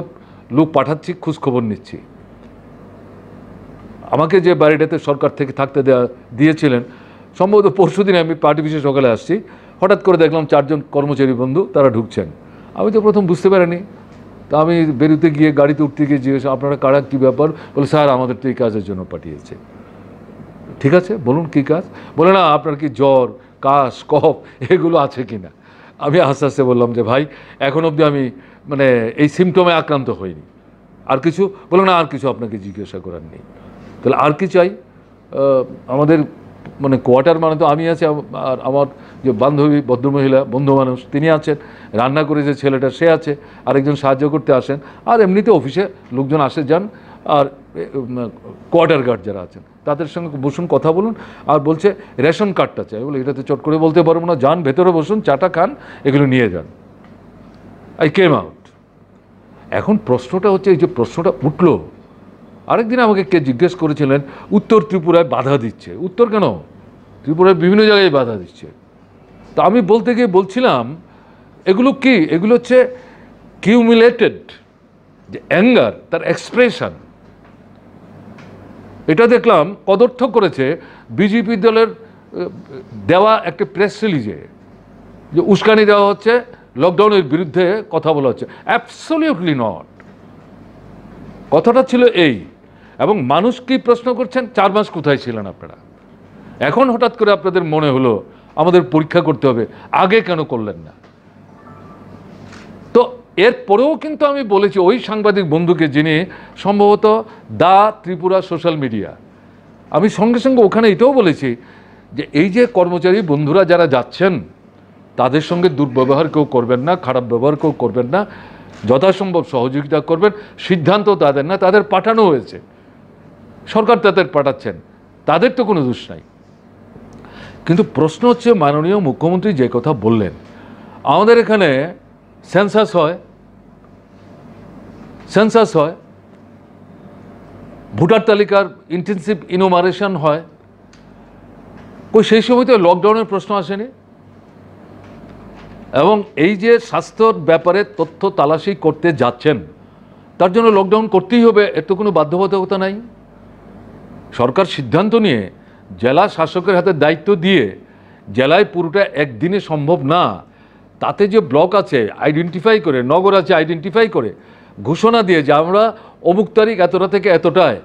লোক পাঠাচ্ছি, খোঁজখবর নিচ্ছি। আমাকে যে বাড়িটাতে সরকার থেকে থাকতে দিয়েছিলেন, সম্ভবত পরশুদিন আমি পার্টি বিশেষ সকালে আসছি, হঠাৎ করে দেখলাম 4 জন কর্মচারী বন্ধু তারা ঢুকছেন। আমি তো প্রথম বুঝতে পারিনি, তা আমি বেরোতে গিয়ে গাড়িতে উঠতে গিয়ে জিজ্ঞেস আপনারা কারা, কী ব্যাপার? বলে স্যার আমাদের তো এই কাজের জন্য পাঠিয়েছে। ঠিক আছে বলুন কী কাজ? বলে না আপনার কি জ্বর কাশ কফ এগুলো আছে কি না? আমি আস্তে আস্তে বললাম যে ভাই এখন অবধি আমি মানে এই সিমটমে আক্রান্ত হইনি, আর কিছু? বলে না আর কিছু আপনাকে জিজ্ঞাসা করার নেই। তাহলে আর কি চাই? আমাদের মানে কোয়ার্টার মানে তো আমি আছি, আর আমার যে বান্ধবী ভদ্রমহিলা বন্ধু মানুষ তিনি আছেন, রান্না করে যে ছেলেটা সে আছে, আরেকজন সাহায্য করতে আসেন, আর এমনিতে অফিসে লোকজন আসে যান, আর কোয়ার্টার গার্ড যারা আছেন তাদের সঙ্গে বসুন কথা বলুন। আর বলছে রেশন কার্ডটা চাই, বলে এটা তো চট করে বলতে পারবো না, যান ভেতরে বসুন, চাটা খান, এগুলো নিয়ে যান। I came out. এখন প্রশ্নটা হচ্ছে, এই যে প্রশ্নটা উঠলো, আরেকদিন আমাকে কে জিজ্ঞেস করেছিলেন উত্তর ত্রিপুরায় বাধা দিচ্ছে। উত্তর কেন? ত্রিপুরার বিভিন্ন জায়গায় বাধা দিচ্ছে। তা আমি বলতে গিয়ে বলছিলাম এগুলো কি? এগুলো হচ্ছে কিউমুলেটেড যে অ্যাঙ্গার, তার এক্সপ্রেশন। এটা দেখলাম কদর্থ করেছে বিজেপি দলের দেওয়া একটা প্রেস রিলিজে, যে উস্কানি দেওয়া হচ্ছে, লকডাউনের বিরুদ্ধে কথা বলা হচ্ছে। Absolutely not. কথাটা ছিল এই, এবং মানুষ কি প্রশ্ন করছেন 4 মাস কোথায় ছিলেন আপনারা? এখন হঠাৎ করে আপনাদের মনে হলো আমাদের পরীক্ষা করতে হবে, আগে কেন করলেন না? তো এরপরেও কিন্তু আমি বলেছি ওই সাংবাদিক বন্ধুকে, যিনি সম্ভবত দা ত্রিপুরা সোশ্যাল মিডিয়া, আমি সঙ্গে সঙ্গে ওখানে এটাও বলেছি যে এই যে কর্মচারী বন্ধুরা যারা যাচ্ছেন তাদের সঙ্গে দুর্ব্যবহার কেউ করবেন না, খারাপ ব্যবহার কেউ করবেন না, যথাসম্ভব সহযোগিতা করবেন। সিদ্ধান্ত তাদের না, তাদের পাঠানো হয়েছে, সরকার তাদের পাঠাচ্ছেন, তাদের তো কোনো দোষ নাই। কিন্তু প্রশ্ন হচ্ছে মাননীয় মুখ্যমন্ত্রী যে কথা বললেন, আমাদের এখানে সেন্সাস হয়, ভোটার তালিকার ইন্টেন্সিভ ইনুমারেশন হয়, কই সেই সময় তো লকডাউনের প্রশ্ন আসেনি। এবং এই যে স্বাস্থ্যর ব্যাপারে তথ্য তালাশি করতে যাচ্ছেন, তার জন্য লকডাউন করতেই হবে, এর তো কোনো বাধ্যবাধকতা নাই। সরকার সিদ্ধান্ত নিয়ে জেলা শাসকের হাতে দায়িত্ব দিয়ে, জেলায় পুরোটা একদিনে সম্ভব না, তাতে যে ব্লক আছে আইডেন্টিফাই করে, নগর আছে আইডেন্টিফাই করে ঘোষণা দিয়ে যে আমরা অমুক তারিখ এতটা থেকে এতটায়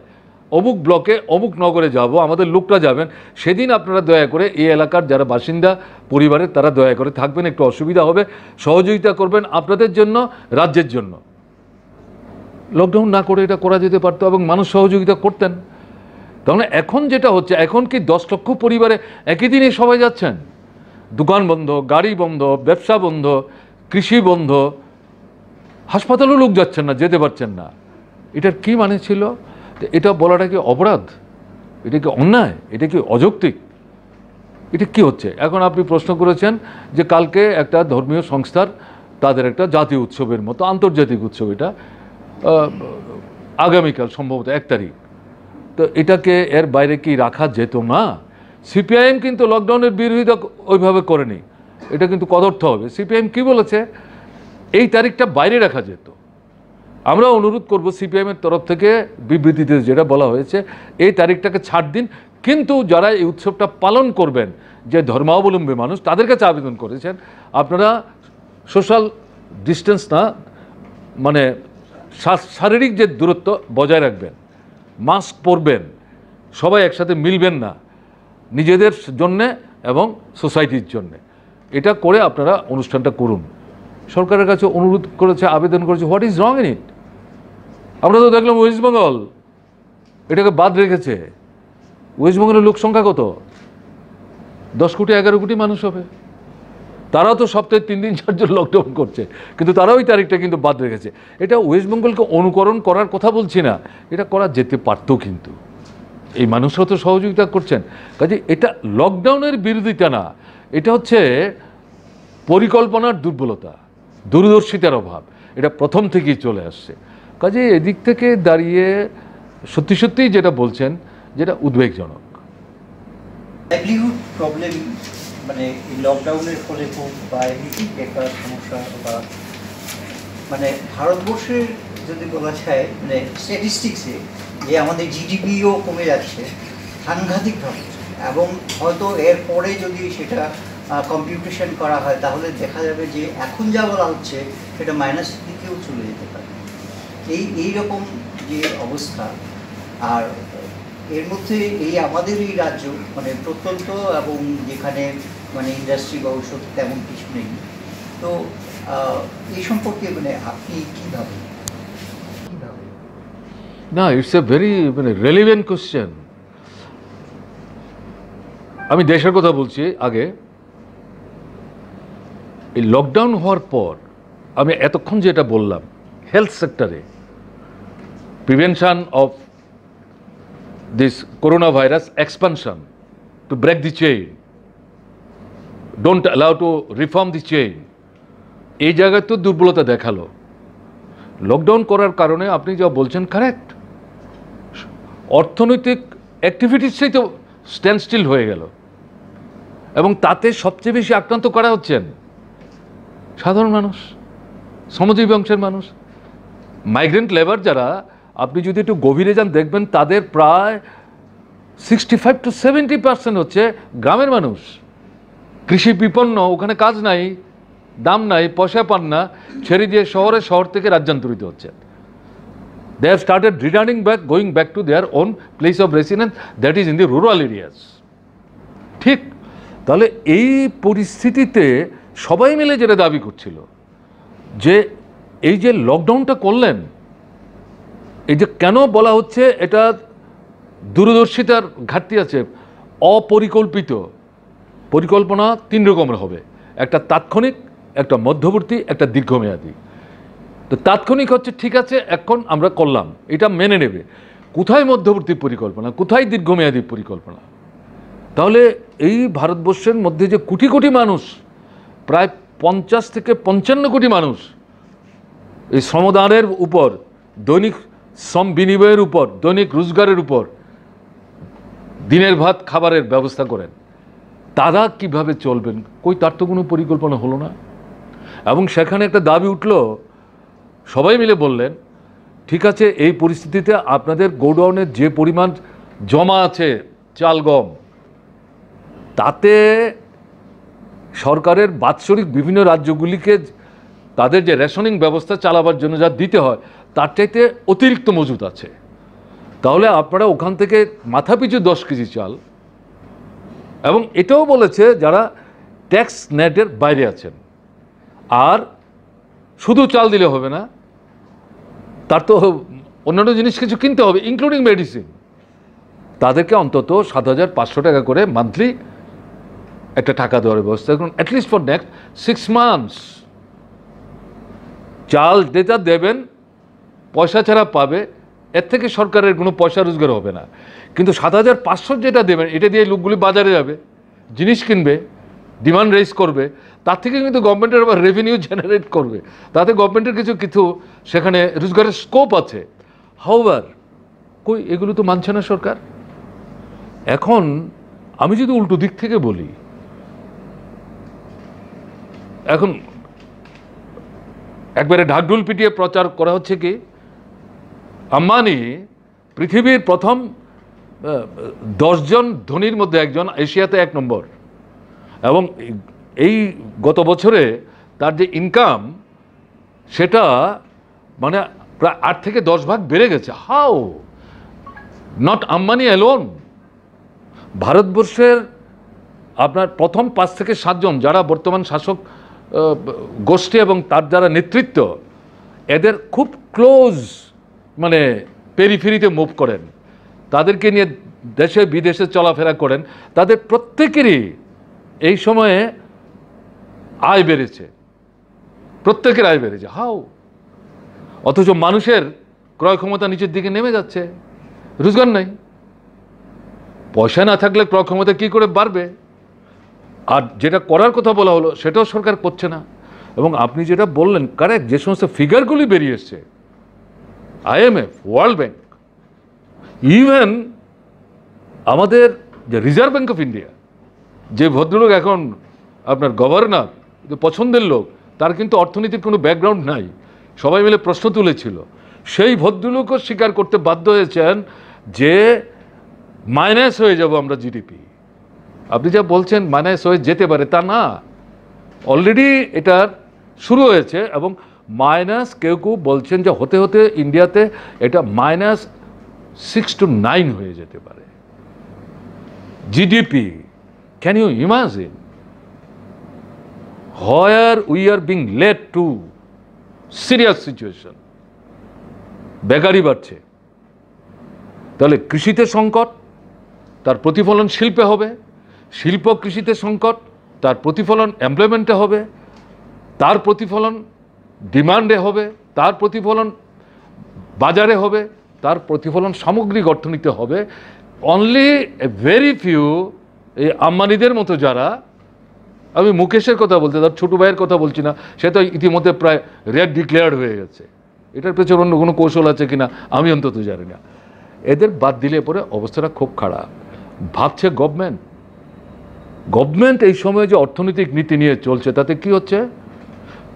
অমুক ব্লকে অমুক নগরে যাব, আমাদের লোকরা যাবেন, সেদিন আপনারা দয়া করে এই এলাকার যারা বাসিন্দা পরিবারের তারা দয়া করে থাকবেন, একটু অসুবিধা হবে, সহযোগিতা করবেন আপনাদের জন্য, রাজ্যের জন্য। লকডাউন না করে এটা করা যেতে পারতো এবং মানুষ সহযোগিতা করতেন। তাহলে এখন যেটা হচ্ছে, এখন কি 10 লক্ষ পরিবারে একই দিনে সবাই যাচ্ছেন? দোকান বন্ধ, গাড়ি বন্ধ, ব্যবসা বন্ধ, কৃষি বন্ধ, হাসপাতালেও লোক যাচ্ছেন না, যেতে পারছেন না। এটার কি মানে ছিল? এটা বলাটা কি অপরাধ? এটা কি অন্যায়? এটা কি অযৌক্তিক? এটা কি হচ্ছে? এখন আপনি প্রশ্ন করেছেন যে কালকে একটা ধর্মীয় সংস্থার তাদের একটা জাতীয় উৎসবের মতো আন্তর্জাতিক উৎসব, এটা আগামীকাল সম্ভবত 1 তারিখ। তো এটাকে এর বাইরে কি রাখা যেত না? সিপিআইএম কিন্তু লকডাউনের বিরোধিতা ওইভাবে করেনি, এটা কিন্তু কদর্থ হবে। সিপিআইএম কি বলেছে? এই তারিখটা বাইরে রাখা যেত। আমরা অনুরোধ করব সিপিআইএমের তরফ থেকে বিবৃতিতে যেটা বলা হয়েছে, এই তারিখটাকে ছাড় দিন, কিন্তু যারা এই উৎসবটা পালন করবেন, যে ধর্মাবলম্বী মানুষ, তাদের কাছে আবেদন করেছেন আপনারা সোশ্যাল ডিস্টেন্স না, মানে শারীরিক যে দূরত্ব বজায় রাখবেন, মাস্ক পরবেন, সবাই একসাথে মিলবেন না, নিজেদের জন্যে এবং সোসাইটির জন্যে। এটা করে আপনারা অনুষ্ঠানটা করুন। সরকারের কাছে অনুরোধ করেছে, আবেদন করেছে, what is wrong in it? আমরা তো দেখলাম ওয়েস্ট বেঙ্গল এটাকে বাদ রেখেছে। ওয়েস্ট বেঙ্গলের লোক সংখ্যা কত? 10 কোটি 11 কোটি মানুষ হবে। তারাও তো সপ্তাহে 3 দিন 4 দিন লকডাউন করছে, কিন্তু তারাও ওই তারিখটা কিন্তু বাদ রেখেছে। এটা ওয়েস্ট বেঙ্গলকে অনুকরণ করার কথা বলছি না, এটা করা যেতে পারতো, কিন্তু এই মানুষরা তো সহযোগিতা করছেন। কাজে এটা লকডাউনের বিরোধিতা না, এটা হচ্ছে পরিকল্পনার দুর্বলতা, দূরদর্শিতার অভাব। এটা প্রথম থেকেই চলে আসছে। কাজে এদিক থেকে দাঁড়িয়ে সত্যি সত্যিই যেটা বলছেন, যেটা উদ্বেগজনক। লাইভলিহুড প্রবলেম, মানে এই লকডাউনের ফলে হোক বা এমনিতে বেকার সমস্যা, বা মানে ভারতবর্ষের যদি বলা যায় মানে স্ট্যাটিস্টিক্সে যে আমাদের জিডিপিও কমে যাচ্ছে সাংঘাতিকভাবে, এবং হয়তো এরপরে যদি সেটা কম্পিউটেশন করা হয় তাহলে দেখা যাবে যে এখন যা বলা হচ্ছে সেটা মাইনাসের দিকেও চলে যেতে পারে। এইরকম যে অবস্থা, আর এর মধ্যে এই আমাদের এই রাজ্য মানে প্রত্যন্ত, এবং যেখানে মানে ইন্ডাস্ট্রি বা ঔষধ তেমন কিছু নেই। তো এই সম্পর্কে মানে আপনি কী ভাবেন? না, ইটস এ ভেরি মানে রেলিভেন্ট কোশ্চেন। আমি দেশের কথা বলছি আগে। এই লকডাউন হওয়ার পর আমি এতক্ষণ যেটা বললাম, হেলথ সেক্টরে prevention of this corona virus expansion to break the chain, don't allow to reform the chain, এই জায়গায় তো দুর্বলতা দেখালো। লকডাউন করার কারণে আপনি যা বলছেন কারেক্ট, অর্থনৈতিক অ্যাক্টিভিটিসটাই তো স্ট্যান্ড স্টিল হয়ে গেল, এবং তাতে সবচেয়ে বেশি আক্রান্ত করা হচ্ছেন সাধারণ মানুষ, শ্রমজীবী অংশের মানুষ, মাইগ্রেন্ট লেবার যারা। আপনি যদি একটু গভীরে যান দেখবেন তাদের প্রায় 65 to 70% হচ্ছে গ্রামের মানুষ, কৃষি বিপন্ন, ওখানে কাজ নাই, দাম নাই, পয়সা পান না, ছেড়ে দিয়ে শহর থেকে রাজ্যান্তরিত হচ্ছে। They have started returning back, going back to their own place of residence, that is in the rural areas. ঠিক, তাহলে এই পরিস্থিতিতে সবাই মিলে যেটা দাবি করছিল যে এই যে লকডাউনটা করলেন, এই যে কেন বলা হচ্ছে এটা দূরদর্শিতার ঘাটতি আছে, অপরিকল্পিত। পরিকল্পনা 3 রকমের হবে, একটা তাৎক্ষণিক, একটা মধ্যবর্তী, একটা দীর্ঘমেয়াদী। তো তাৎক্ষণিক হচ্ছে ঠিক আছে এখন আমরা করলাম, এটা মেনে নেবে। কোথায় মধ্যবর্তী পরিকল্পনা, কোথায় দীর্ঘমেয়াদী পরিকল্পনা? তাহলে এই ভারতবর্ষের মধ্যে যে কোটি কোটি মানুষ, প্রায় 50 থেকে 55 কোটি মানুষ এই শ্রমদানের উপর, দৈনিক শ্রম বিনিময়ের উপর, দৈনিক রোজগারের উপর দিনের ভাত খাবারের ব্যবস্থা করেন, তারা কিভাবে চলবেন? কই, তার তো কোনো পরিকল্পনা হলো না। এবং সেখানে একটা দাবি উঠল, সবাই মিলে বললেন ঠিক আছে এই পরিস্থিতিতে আপনাদের গোডাউনের যে পরিমাণ জমা আছে চাল গম, তাতে সরকারের বাৎসরিক বিভিন্ন রাজ্যগুলিকে তাদের যে রেশনিং ব্যবস্থা চালাবার জন্য যা দিতে হয় তার চাইতে অতিরিক্ত মজুদ আছে। তাহলে আপনারা ওখান থেকে মাথাপিছু 10 কেজি চাল, এবং এটাও বলেছে যারা ট্যাক্স নেটের বাইরে আছেন, আর শুধু চাল দিলে হবে না, তার তো অন্যান্য জিনিস কিছু কিনতে হবে, ইনক্লুডিং মেডিসিন। তাদেরকে অন্তত 7,500 টাকা করে মান্থলি একটা টাকা দেওয়ার ব্যবস্থা করুন, অ্যাটলিস্ট ফর নেক্সট 6 মান্থস। চাল যেটা দেবেন পয়সা ছাড়া পাবে, এর থেকে সরকারের কোনো পয়সা রোজগার হবে না। কিন্তু 7,500 যেটা দেবেন, এটা দিয়ে লোকগুলি বাজারে যাবে, জিনিস কিনবে, ডিমান্ড রেজ করবে, তার থেকে কিন্তু গভর্নমেন্টের আবার রেভিনিউ জেনারেট করবে, তাতে গভর্নমেন্টের কিছু কিছু সেখানে রোজগারের স্কোপ আছে। হাউএভার কই এগুলো তো মানছে না সরকার। এখন আমি যদি উল্টো দিক থেকে বলি, এখন একবারে ঢাকঢোল পিটিয়ে প্রচার করা হচ্ছে কি আম্বানি পৃথিবীর প্রথম 10 জন ধনীর মধ্যে একজন, এশিয়াতে 1 নম্বর, এবং এই গত বছরে তার যে ইনকাম সেটা মানে প্রায় 8 থেকে 10 ভাগ বেড়ে গেছে। How not Ambani alone. ভারতবর্ষের আপনার প্রথম 5 থেকে 7 জন যারা বর্তমান শাসক গোষ্ঠী এবং তার যারা নেতৃত্ব, এদের খুব ক্লোজ মানে পেরিফেরিতে মুভ করেন, তাদেরকে নিয়ে দেশে বিদেশে চলাফেরা করেন, তাদের প্রত্যেকেরই এই সময়ে আয় বেড়েছে, প্রত্যেকের আয় বেড়েছে। হাউ? অথচ মানুষের ক্রয় ক্ষমতা নিচের দিকে নেমে যাচ্ছে, রোজগার নাই, পয়সা না থাকলে ক্রয় ক্ষমতা কী করে বাড়বে? আর যেটা করার কথা বলা হলো সেটাও সরকার করছে না। এবং আপনি যেটা বললেন কারেক্ট, যে সমস্ত ফিগারগুলি বেরিয়ে এসছে, IMF, ওয়ার্ল্ড ব্যাংক, ইভেন আমাদের যে রিজার্ভ ব্যাংক অফ ইন্ডিয়া, যে ভদ্রলোক এখন আপনার গভর্নর, পছন্দের লোক, তার কিন্তু অর্থনীতির কোনো ব্যাকগ্রাউন্ড নাই, সবাই মিলে প্রশ্ন তুলেছিল, সেই ভদ্রলোকও স্বীকার করতে বাধ্য হয়েছেন যে মাইনাস হয়ে যাব আমরা জিডিপি। আপনি যা বলছেন মাইনাস হয়ে যেতে পারে, তা না, অলরেডি এটা শুরু হয়েছে, এবং মাইনাস কেউ কেউ বলছেন যে হতে হতে ইন্ডিয়াতে এটা -6 to 9 হয়ে যেতে পারে GDP. Can you imagine where we are being led to serious situation? বেকারি বাড়ছে, তাহলে কৃষিতে সংকট, তার প্রতিফলন শিল্পে হবে, শিল্প কৃষিতে সংকট, তার প্রতিফলন এমপ্লয়মেন্টে হবে, তার প্রতিফলন ডিমান্ডে হবে, তার প্রতিফলন বাজারে হবে, তার প্রতিফলন সামগ্রিক অর্থনীতিতে হবে। অনলি এ ভেরি ফিউ, এই আম্বানিদের মতো যারা, আমি মুকেশের কথা বলতে, তার ছোটো ভাইয়ের কথা বলছি না, সে তো ইতিমধ্যে প্রায় রেড ডিক্লেয়ার্ড হয়ে গেছে, এটার পেছনে অন্য কোনো কৌশল আছে কিনা আমি অন্তত জানি না। এদের বাদ দিলে পরে অবস্থাটা খুব খারাপ। ভাবছে গভর্নমেন্ট এই সময় যে অর্থনৈতিক নীতি নিয়ে চলছে তাতে কি হচ্ছে?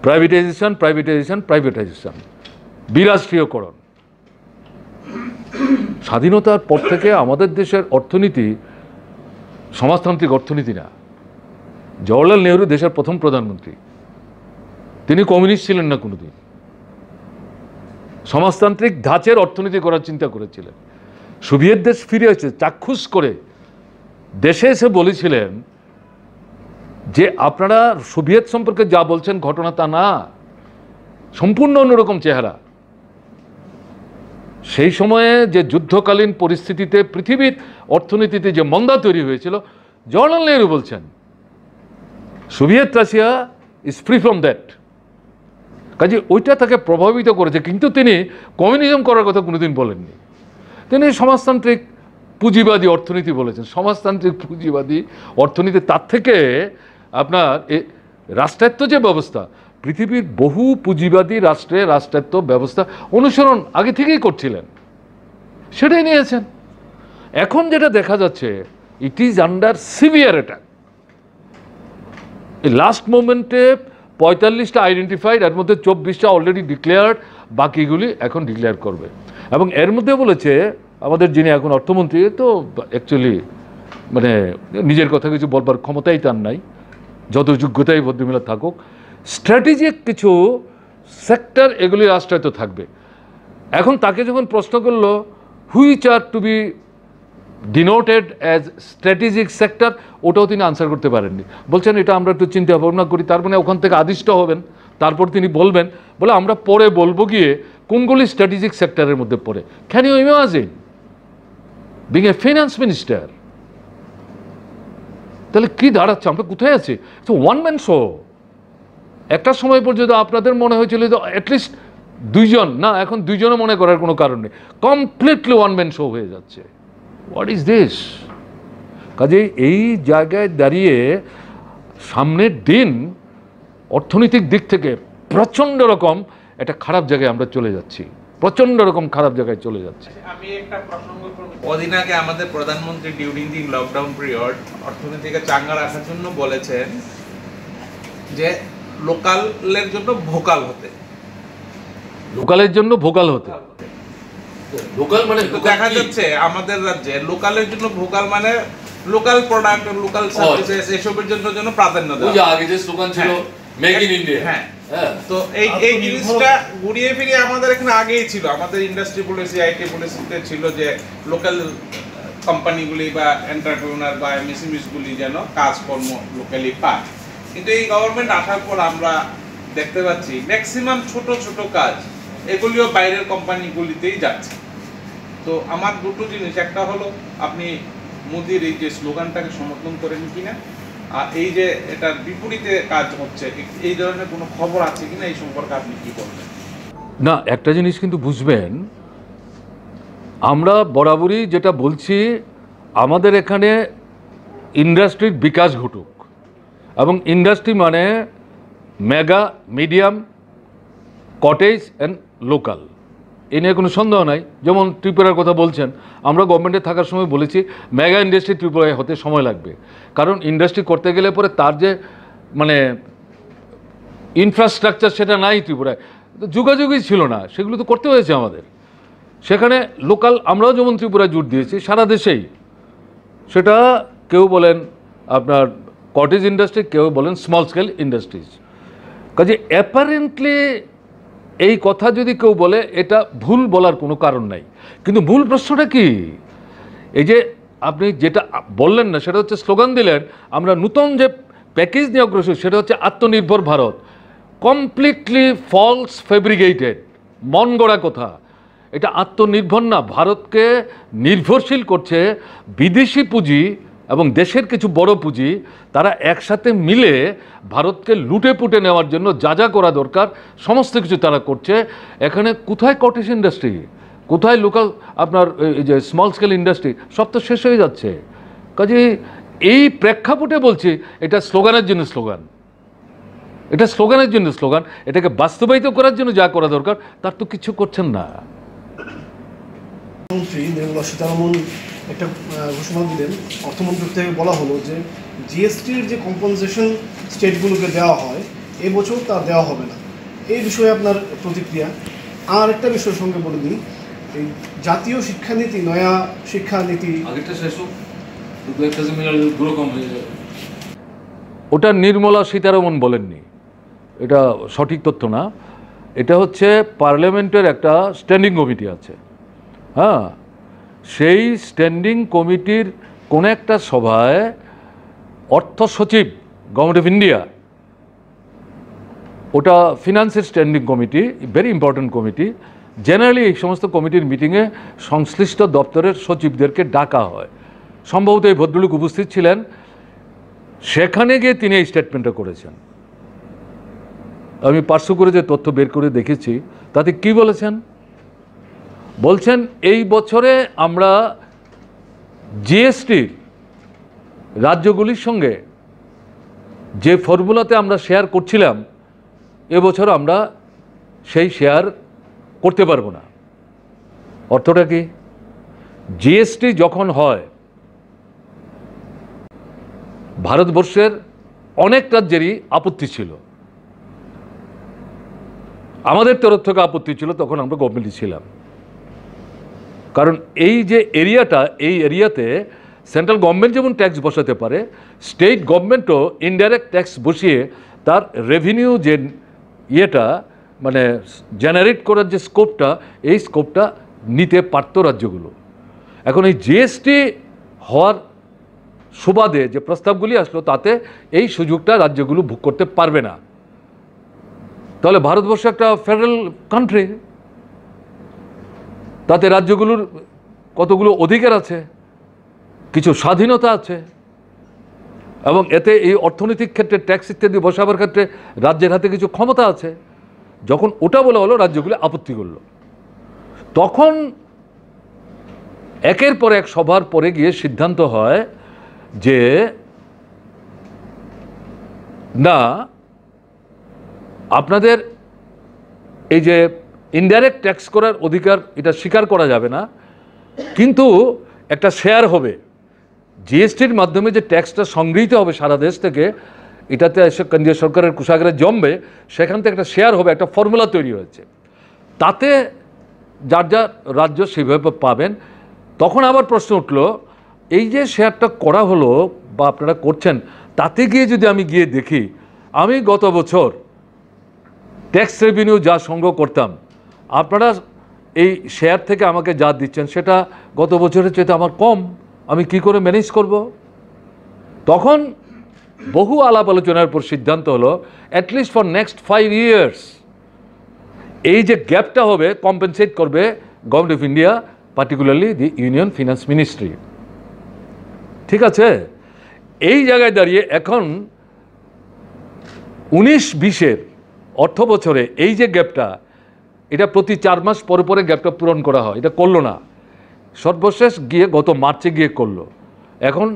প্রাইভেটাইজেশন, প্রাইভেটাইজেশন, প্রাইভেটাইজেশন, বিরাষ্ট্রীয়করণ। স্বাধীনতার পর থেকে আমাদের দেশের অর্থনীতি সমাজতান্ত্রিক অর্থনীতি না। জওহরলাল নেহরু দেশের প্রথম প্রধানমন্ত্রী, তিনি কমিউনিস্ট ছিলেন না কোনোদিন, সমাজতান্ত্রিক ধাঁচের অর্থনীতি করার চিন্তা করেছিলেন। সোভিয়েত দেশ ফিরে এসে চাক্ষুষ করে দেশে এসে বলেছিলেন যে আপনারা সোভিয়েত সম্পর্কে যা বলছেন ঘটনা তা না, সম্পূর্ণ অন্যরকম চেহারা। সেই সময়ে যে যুদ্ধকালীন পরিস্থিতিতে পৃথিবীর অর্থনীতিতে যে মন্দা তৈরি হয়েছিল, জওহরলাল নেহরু বলছেন Soviet Russia is free from that. কাজে ওইটা তাকে প্রভাবিত করেছে, কিন্তু তিনি কমিউনিজম করার কথা কোনোদিন বলেননি। তিনি সমাজতান্ত্রিক পুঁজিবাদী অর্থনীতি বলেছেন, সমাজতান্ত্রিক পুঁজিবাদী অর্থনীতি। তার থেকে আপনার রাষ্ট্রায়ত্ত যে ব্যবস্থা, পৃথিবীর বহু পুঁজিবাদী রাষ্ট্রে রাষ্ট্রায়ত্ত ব্যবস্থা অনুসরণ আগে থেকেই করছিলেন, সেটাই নিয়েছেন। এখন যেটা দেখা যাচ্ছে, it is under severe attack. এই লাস্ট মোমেন্টে 45টা আইডেন্টিফাইড, এর মধ্যে 24টা অলরেডি ডিক্লেয়ার্ড, বাকিগুলি এখন ডিক্লেয়ার করবে। এবং এর মধ্যে বলেছে আমাদের যিনি এখন অর্থমন্ত্রী, তো অ্যাকচুয়ালি মানে নিজের কথা কিছু বলবার ক্ষমতাই তার নাই, যত যোগ্যতাই ভদ্রমহিলা থাকুক, স্ট্র্যাটেজিক কিছু সেক্টর এগুলি রাষ্ট্রায়ত্ত থাকবে। এখন তাকে যখন প্রশ্ন করলো which are to be denoted as strategic sector, ওটাও তিনি আনসার করতে পারেননি। বলছেন এটা আমরা একটু চিন্তা ভাবনা করি, তার মানে ওখান থেকে আদিষ্ট হবেন, তারপর তিনি বলবেন, বলে আমরা পরে বলবো গিয়ে কোনগুলি স্ট্র্যাটেজিক সেক্টরের মধ্যে পড়ে। Can you imagine being a finance minister? তাহলে কি দাঁড়াচ্ছে, আমরা কোথায় আছি? One man show. একটা সময় পর্যন্ত আপনাদের মনে হয়েছিল যে অ্যাটলিস্ট দুইজন, না এখন দুইজনও মনে করার কোনো কারণ নেই, কমপ্লিটলি ওয়ান ম্যান শো হয়ে যাচ্ছে। What is this? কাজে এই জায়গায় দাঁড়িয়ে সামনের দিন অর্থনৈতিক দিক থেকে প্রচণ্ড রকম একটা খারাপ জায়গায় আমরা চলে যাচ্ছি, প্রচণ্ড রকম খারাপ জায়গায় চলে যাচ্ছি। আমি একটা প্রসঙ্গ করব, কদিন আগে আমাদের প্রধানমন্ত্রী ডিউরিং দি লকডাউন পিরিয়ড অর্থনীতিকে চাঙ্গা রাখার জন্য বলেছেন যে লোকালের জন্য ভোকাল হতে, লোকালের জন্য ভোকাল হতে। লোকাল মানে দেখা যাচ্ছে আমাদের রাজ্যে লোকালের জন্য ভোকাল মানে লোকাল প্রোডাক্ট, লোকাল সার্ভিসেস এসবের জন্য প্রাধান্য দেওয়া। ওই যে আগে যে স্লোগান ছিল মেক ইন ইন্ডিয়া, হ্যাঁ, তো এই জিনিসটা ঘুরিয়ে ফিরিয়ে আমাদের এখানে আগেই ছিল, আমাদের ইন্ডাস্ট্রি পলিসি, আইটি পলিসিতে ছিল যে লোকাল কোম্পানিগুলি বা এন্টারপ্রেনার বা এমএসএমইসগুলি যেন কাজকর্ম লোকালি পায়। কিন্তু এই গভর্নমেন্ট আসার পর আমরা দেখতে পাচ্ছি ম্যাক্সিমাম ছোট ছোট কাজ এগুলিও বাইরের কোম্পানিগুলিতেই যাচ্ছে। তো আমার দুটো জিনিস, একটা হলো আপনি মোদির এই যে স্লোগানটাকে সমর্থন করেন কিনা, আর এই যে এটার বিপরীতে কাজ হচ্ছে, এই ধরনের কোনো খবর আছে কিনা, এই সম্পর্কে আপনি কি বলবেন? না, একটা জিনিস কিন্তু বুঝবেন, আমরা বরাবরই যেটা বলছি, আমাদের এখানে ইন্ডাস্ট্রির বিকাশ ঘটুক, এবং ইন্ডাস্ট্রি মানে mega, medium, cottage and local, এ নিয়ে কোনো সন্দেহ নাই। যেমন ত্রিপুরার কথা বলছেন, আমরা গভর্নমেন্টে থাকার সময় বলেছি মেগা ইন্ডাস্ট্রি ত্রিপুরায় হতে সময় লাগবে, কারণ ইন্ডাস্ট্রি করতে গেলে পরে তার যে মানে ইনফ্রাস্ট্রাকচার সেটা নাই ত্রিপুরায়, যোগাযোগই ছিল না, সেগুলো তো করতে হয়েছে আমাদের। সেখানে লোকাল, আমরাও যেমন ত্রিপুরায় জোর দিয়েছি, সারা দেশেই, সেটা কেউ বলেন আপনার কটেজ ইন্ডাস্ট্রি, কেউ বলেন স্মল স্কেল ইন্ডাস্ট্রিজ। কাজে অ্যাপারেন্টলি এই কথা যদি কেউ বলে, এটা ভুল বলার কোনো কারণ নাই। কিন্তু মূল প্রশ্নটা কি, এই যে আপনি যেটা বললেন না, সেটা হচ্ছে স্লোগান দিলেন আমরা নতুন যে প্যাকেজ নিয়ে অগ্রসর, সেটা হচ্ছে আত্মনির্ভর ভারত। কমপ্লিটলি ফলস, ফেব্রিকেটেড, মন গড়া কথা। এটা আত্মনির্ভর না, ভারতকে নির্ভরশীল করছে বিদেশি পুঁজি এবং দেশের কিছু বড় পুঁজি, তারা একসাথে মিলে ভারতকে লুটে পুটে নেওয়ার জন্য যা যা করা দরকার সমস্ত কিছু তারা করছে। এখানে কোথায় কটেজ ইন্ডাস্ট্রি, কোথায় লোকাল আপনার এই যে স্মল স্কেল ইন্ডাস্ট্রি, সব তো শেষ হয়ে যাচ্ছে। কাজে এই প্রেক্ষাপটে বলছি, এটা স্লোগানের জন্য স্লোগান, এটা স্লোগানের জন্য স্লোগান, এটাকে বাস্তবায়িত করার জন্য যা করা দরকার তার তো কিছু করছেন না। মন্ত্রী নির্মলা সীতারমণ একটা ঘোষণা দিলেন, অর্থমন্ত্রক থেকে বলা হলো যে জিএসটির যে কম্পনসেশন স্টেটগুলোকে দেওয়া হয় এবছর তা দেওয়া হবে না। এই বিষয়ে আপনার প্রতিক্রিয়া? আর একটা বিষয়ের সঙ্গে বলে দিই, এই জাতীয় শিক্ষানীতি, নয়া শিক্ষানীতি, ওটা নির্মলা সীতারমণ বলেননি, এটা সঠিক তথ্য না। এটা হচ্ছে পার্লামেন্টের একটা স্ট্যান্ডিং কমিটি আছে, হ্যাঁ, সেই স্ট্যান্ডিং কমিটির কোন একটা সভায় অর্থ সচিব গভর্নমেন্ট অফ ইন্ডিয়া, ওটা ফিনান্সের standing committee, very important committee, generally এই সমস্ত কমিটির মিটিংয়ে সংশ্লিষ্ট দপ্তরের সচিবদেরকে ডাকা হয়। সম্ভবত এই ভদ্রলোক উপস্থিত ছিলেন, সেখানে গিয়ে তিনি এই স্টেটমেন্টটা করেছেন। আমি পার্শ্ব করে যে তথ্য বের করে দেখেছি, তাতে কি বলেছেন? বলছেন এই বছরে আমরা জিএসটির রাজ্যগুলির সঙ্গে যে ফর্মুলাতে আমরা শেয়ার করছিলাম, এবছর আমরা সেই শেয়ার করতে পারবো না। অর্থটা কি? জিএসটি যখন হয়, ভারতবর্ষের অনেক রাজ্যেরই আপত্তি ছিল, আমাদের তরফ থেকে আপত্তি ছিল, তখন আমরা গভর্নমেন্টে ছিলাম। কারণ এই যে এরিয়াটা, এই এরিয়াতে সেন্ট্রাল গভর্নমেন্ট যেমন ট্যাক্স বসাতে পারে, স্টেট গভর্নমেন্টও ইনডাইরেক্ট ট্যাক্স বসিয়ে তার রেভিনিউ যে ইয়েটা মানে জেনারেট করার যে স্কোপটা, এই স্কোপটা নিতে পারত রাজ্যগুলো। এখন এই জিএসটি হওয়ার সুবাদে যে প্রস্তাবগুলি আসলো তাতে এই সুযোগটা রাজ্যগুলো ভোগ করতে পারবে না। তাহলে ভারতবর্ষ একটা ফেডারেল কান্ট্রি, তাতে রাজ্যগুলোর কতগুলো অধিকার আছে, কিছু স্বাধীনতা আছে, এবং এতে এই অর্থনৈতিক ক্ষেত্রে ট্যাক্স ইত্যাদি বসাবার ক্ষেত্রে রাজ্যের হাতে কিছু ক্ষমতা আছে। যখন ওটা বলা হলো, রাজ্যগুলো আপত্তি করল। তখন একের পর এক সভার পরে গিয়ে সিদ্ধান্ত হয় যে না, আপনাদের এই যে ইনডাইরেক্ট ট্যাক্স করার অধিকার এটা স্বীকার করা যাবে না, কিন্তু একটা শেয়ার হবে। জিএসটির মাধ্যমে যে ট্যাক্সটা সংগৃহীত হবে সারা দেশ থেকে, এটাতে এসে কেন্দ্রীয় সরকারের কুশাগারে জমবে, সেখান থেকে একটা শেয়ার হবে, একটা ফর্মুলা তৈরি হয়েছে, তাতে যার যার রাজ্য সেভাবে পাবেন। তখন আবার প্রশ্ন উঠল, এই যে শেয়ারটা করা হলো বা আপনারা করছেন, তাতে গিয়ে যদি আমি গিয়ে দেখি আমি গত বছর ট্যাক্স রেভিনিউ যা সংগ্রহ করতাম, আপনারা এই শেয়ার থেকে আমাকে যা দিচ্ছেন সেটা গত বছরের চেয়ে আমার কম, আমি কি করে ম্যানেজ করব? তখন বহু আলাপ আলোচনার পর সিদ্ধান্ত হলো অ্যাটলিস্ট ফর নেক্সট 5 years এই যে গ্যাপটা হবে কম্পেনসেট করবে government of India, particularly the union finance ministry. ঠিক আছে, এই জায়গায় দাঁড়িয়ে এখন 19-20 অর্থ বছরে এই যে গ্যাপটা, এটা প্রতি 4 মাস পরে পরে গ্যাপটা পূরণ করা হয়, এটা করলো না। সর্বশেষ গিয়ে গত মার্চে গিয়ে করলো। এখন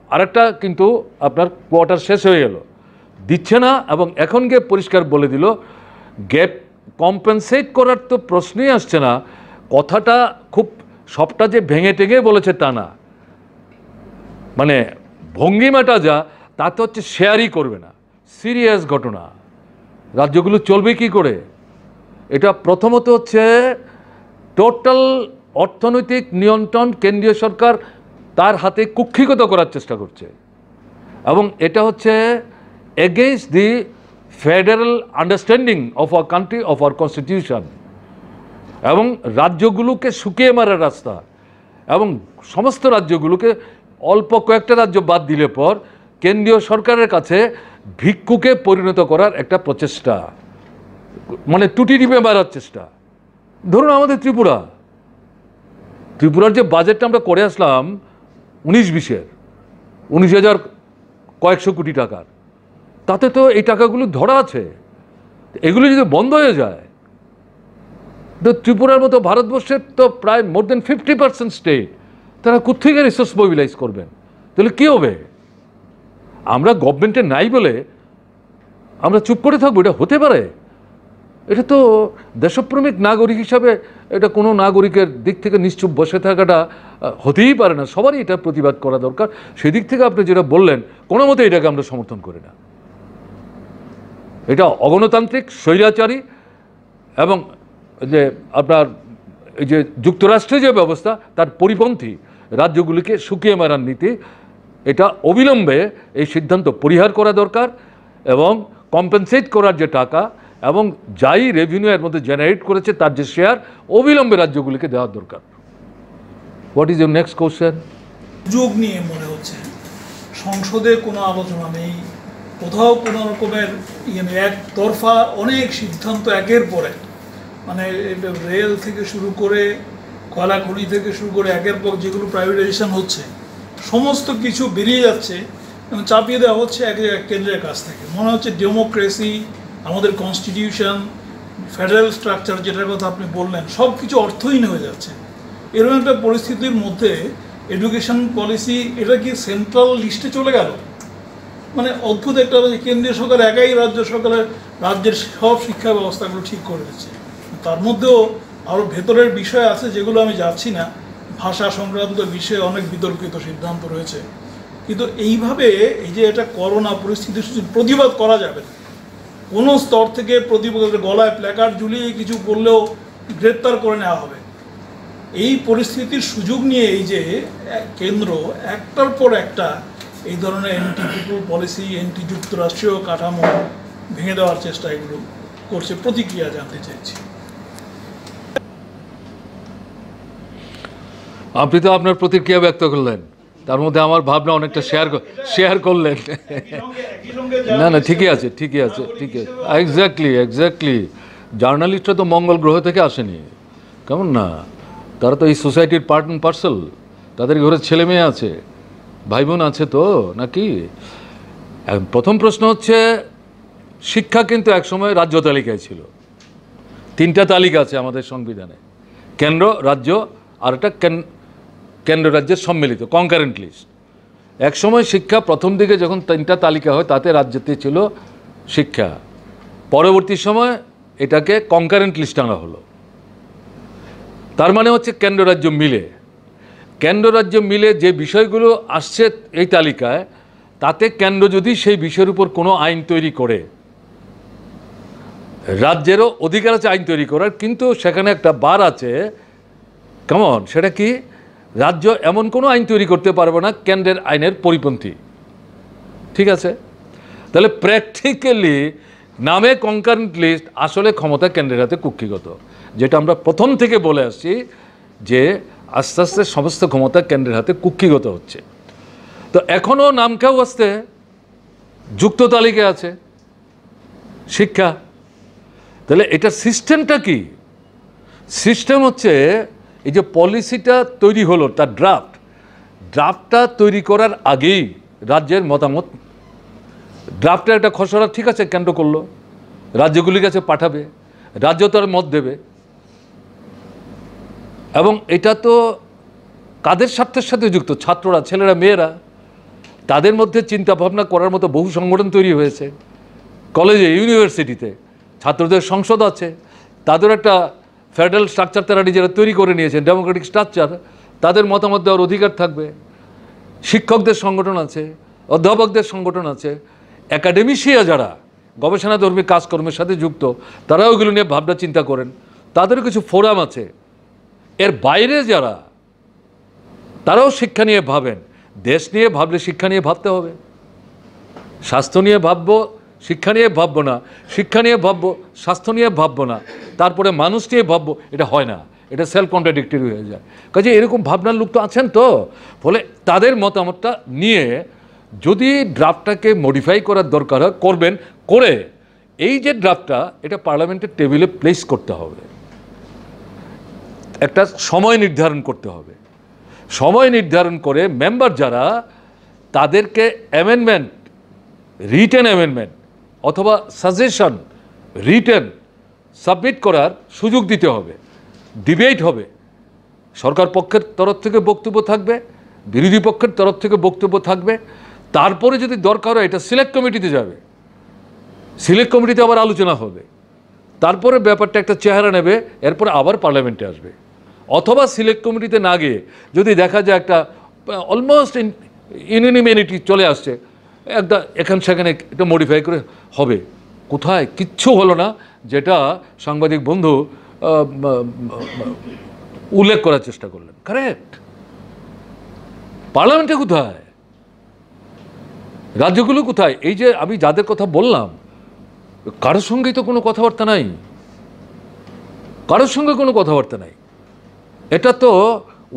আরেকটা কিন্তু আপনার কোয়ার্টার শেষ হয়ে গেল, দিচ্ছে না, এবং এখন গিয়ে পরিষ্কার বলে দিল গ্যাপ কম্পেনসেট করার তো প্রশ্নই আসছে না। কথাটা খুব সবটা যে ভেঙে টেঙে বলেছে তা না, মানে ভঙ্গিমাটা যা, তাতে হচ্ছে শেয়ারই করবে না। সিরিয়াস ঘটনা, রাজ্যগুলো চলবে কি করে? এটা প্রথমত হচ্ছে টোটাল অর্থনৈতিক নিয়ন্ত্রণ কেন্দ্রীয় সরকার তার হাতে কুক্ষিগত করার চেষ্টা করছে, এবং এটা হচ্ছে against the federal understanding of our country, of our constitution, এবং রাজ্যগুলোকে শুকিয়ে মারার রাস্তা, এবং সমস্ত রাজ্যগুলোকে অল্প কয়েকটা রাজ্য বাদ দিলে পর কেন্দ্রীয় সরকারের কাছে ভিক্ষুকে পরিণত করার একটা প্রচেষ্টা, মানে টুটি টিপে মারার চেষ্টা। ধরুন আমাদের ত্রিপুরার যে বাজেটটা আমরা করে আসলাম 19-20 19,000 কয়েকশো কোটি টাকার, তাতে তো এই টাকাগুলো ধরা আছে। এগুলো যদি বন্ধ হয়ে যায়, তো ত্রিপুরার মতো ভারতবর্ষের তো প্রায় মোর দেন 50% স্টেট, তারা কোথেকে রিসোর্স মোবিলাইজ করবেন? তাহলে কী হবে? আমরা গভর্নমেন্টে নাই বলে আমরা চুপ করে থাকবো? এটা হতে পারে? এটা তো দেশপ্রেমিক নাগরিক হিসাবে এটা কোনো নাগরিকের দিক থেকে নিশ্চুপ বসে থাকাটা হতেই পারে না। সবারই এটা প্রতিবাদ করা দরকার। সেদিক থেকে আপনি যেটা বললেন, কোনো মতে এটাকে আমরা সমর্থন করি না। এটা অগণতান্ত্রিক, স্বৈরাচারী, এবং যে আপনার এই যে যুক্তরাষ্ট্রের যে ব্যবস্থা তার পরিপন্থী রাজ্যগুলিকে শুকিয়ে মারার নীতি। এটা অবিলম্বে এই সিদ্ধান্ত পরিহার করা দরকার, এবং কম্পেনসেট করার যে টাকা এবং যাই রেভিনিউ এর মধ্যে জেনারেট করেছে তার যে শেয়ার, অবিলম্বে রাজ্যগুলিকে দেওয়া দরকার। What is your next question? সুযোগ নিয়ে মনে হচ্ছে সংসদে কোনো আলোচনা নেই, কোথাও কোনো রকমের একতরফা অনেক সিদ্ধান্ত একের পর এক, মানে রেল থেকে শুরু করে কয়লা খনি থেকে শুরু করে একের পর যেগুলো প্রাইভেটাইজেশন হচ্ছে, সমস্ত কিছু বেরিয়ে যাচ্ছে এবং চাপিয়ে দেওয়া হচ্ছে এক কেন্দ্রের কাছ থেকে। মনে হচ্ছে ডেমোক্রেসি, আমাদের কনস্টিটিউশন, ফেডারেল স্ট্রাকচার যেটার কথা আপনি বললেন, সব কিছু অর্থহীন হয়ে যাচ্ছে। এরকম একটা পরিস্থিতির মধ্যে এডুকেশন পলিসি এটা কি সেন্ট্রাল লিস্টে চলে গেল? মানে অদ্ভুত একটা, কেন্দ্রীয় সরকার একাই রাজ্যের সব শিক্ষা ব্যবস্থাগুলো ঠিক করে দিচ্ছে। তার মধ্যেও আরও ভেতরের বিষয় আছে যেগুলো আমি যাচ্ছি না, ভাষা সংক্রান্ত বিষয়ে অনেক বিতর্কিত সিদ্ধান্ত রয়েছে। কিন্তু এইভাবে এই যে এটা করোনা পরিস্থিতির প্রতিবাদ করা যাবে না, কোনো স্তর থেকে প্রতিবাদের গলায় প্ল্যাকার্ড ঝুলিয়ে কিছু বললেও গ্রেপ্তার করে নেওয়া হবে। এই পরিস্থিতির সুযোগ নিয়ে এই যে কেন্দ্র একটার পর একটা এই ধরনের এন্টি পিপল পলিসি, এন্টি যুক্তরাষ্ট্রীয় কাঠামো ভেঙে দেওয়ার চেষ্টা এগুলো করছে, প্রতিক্রিয়া জানতে চাইছি। আপনি তো আপনার প্রতিক্রিয়া ব্যক্ত করলেন, তার মধ্যে আমার ভাবনা অনেকটা শেয়ার করলেন। না না, ঠিকই আছে, ঠিকই আছে, ঠিকই আছে, এক্স্যাক্টলি। জার্নালিস্টরা তো মঙ্গল গ্রহ থেকে আসেনি, কেমন না? তারা তো এই সোসাইটির পার্ট অ্যান্ড পার্সেল। তাদের ঘরে ছেলে মেয়ে আছে, ভাই বোন আছে তো নাকি? প্রথম প্রশ্ন হচ্ছে, শিক্ষা কিন্তু একসময় রাজ্য তালিকায় ছিল। 3টা তালিকা আছে আমাদের সংবিধানে, কেন্দ্র, রাজ্য, আর একটা কেন্দ্র রাজ্যের সম্মিলিত কনকারেন্ট লিস্ট। একসময় শিক্ষা প্রথম দিকে যখন 3টা তালিকা হয় তাতে রাজ্যতে ছিল শিক্ষা, পরবর্তী সময় এটাকে কনকারেন্ট লিস্ট আনা হলো। তার মানে হচ্ছে কেন্দ্র রাজ্য মিলে যে বিষয়গুলো আসছে এই তালিকায়, তাতে কেন্দ্র যদি সেই বিষয়ের উপর কোনো আইন তৈরি করে, রাজ্যেরও অধিকার আছে আইন তৈরি করার, কিন্তু সেখানে একটা বার আছে, কেমন? সেটা কি? রাজ্য এমন কোনো আইন তৈরি করতে পারবে না কেন্দ্রের আইনের পরিপন্থী। ঠিক আছে? তাহলে প্র্যাকটিক্যালি নামে কনকারেন্ট লিস্ট, আসলে ক্ষমতা কেন্দ্রের হাতে কুক্ষিগত, যেটা আমরা প্রথম থেকে বলে আসছি যে আস্তে আস্তে সমস্ত ক্ষমতা কেন্দ্রের হাতে কুক্ষিগত হচ্ছে। তো এখনও নামকেও আসতে যুক্ত তালিকা আছে শিক্ষা। তাহলে এটা সিস্টেমটা কি? সিস্টেম হচ্ছে এই যে পলিসিটা তৈরি হলো, তার ড্রাফটটা তৈরি করার আগেই রাজ্যের মতামত, ড্রাফটের একটা খসড়া ঠিক আছে কেন্দ্র করলো, রাজ্যগুলির কাছে পাঠাবে, রাজ্য তার মত দেবে। এবং এটা তো কাদের স্বার্থের সাথে যুক্ত? ছাত্ররা, ছেলেরা, মেয়েরা, তাদের মধ্যে চিন্তা ভাবনা করার মতো বহু সংগঠন তৈরি হয়েছে। কলেজে, ইউনিভার্সিটিতে ছাত্রদের সংসদ আছে, তাদের একটা ফেডারেল স্ট্রাকচার তারা নিজেরা তৈরি করে নিয়েছেন, ডেমোক্রেটিক স্ট্রাকচার, তাদের মতামত দেওয়ার অধিকার থাকবে। শিক্ষকদের সংগঠন আছে, অধ্যাপকদের সংগঠন আছে, একাডেমিশিয়া যারা গবেষণাধর্মী কাজকর্মের সাথে যুক্ত, তারাও ওইগুলো নিয়ে ভাবনা চিন্তা করেন, তাদেরও কিছু ফোরাম আছে। এর বাইরে যারা, তারাও শিক্ষা নিয়ে ভাবেন। দেশ নিয়ে ভাবলে শিক্ষা নিয়ে ভাবতে হবে। স্বাস্থ্য নিয়ে ভাববো, শিক্ষা নিয়ে ভাববো না, শিক্ষা নিয়ে ভাববো, স্বাস্থ্য নিয়ে ভাববো না, তারপরে মানুষ নিয়ে ভাববো, এটা হয় না, এটা সেলফ কন্ট্রাডিক্টরি হয়ে যায়। কাজে এরকম ভাবনার লোক তো আছেন। তো ফলে তাদের মতামতটা নিয়ে যদি ড্রাফটটাকে মডিফাই করার দরকার হয় করবেন, করে এই যে ড্রাফটটা, এটা পার্লামেন্টের টেবিলে প্লেস করতে হবে, একটা সময় নির্ধারণ করতে হবে। সময় নির্ধারণ করে মেম্বার যারা, তাদেরকে অ্যামেন্ডমেন্ট, রিটেন অ্যামেন্ডমেন্ট অথবা সাজেশন রিটেন সাবমিট করার সুযোগ দিতে হবে। ডিবেট হবে, সরকার পক্ষের তরফ থেকে বক্তব্য থাকবে, বিরোধী পক্ষের তরফ থেকে বক্তব্য থাকবে। তারপরে যদি দরকার হয় এটা সিলেক্ট কমিটিতে যাবে, সিলেক্ট কমিটিতে আবার আলোচনা হবে, তারপরে ব্যাপারটা একটা চেহারা নেবে, এরপরে আবার পার্লামেন্টে আসবে। অথবা সিলেক্ট কমিটিতে না গিয়ে যদি দেখা যায় একটা অলমোস্ট ইউনিমিনিটি চলে আসছে, একটা সেখানে এটা মডিফাই করে হবে। কোথায়? কিচ্ছু হলো না, যেটা সাংবাদিক বন্ধু উল্লেখ করার চেষ্টা করলেন। কারেক্ট। পার্লামেন্টে কোথায়? রাজ্যগুলো কোথায়? এই যে আমি যাদের কথা বললাম, কারোর সঙ্গেই তো কোনো কথাবার্তা নাই, কারোর সঙ্গে কোনো কথাবার্তা নাই। এটা তো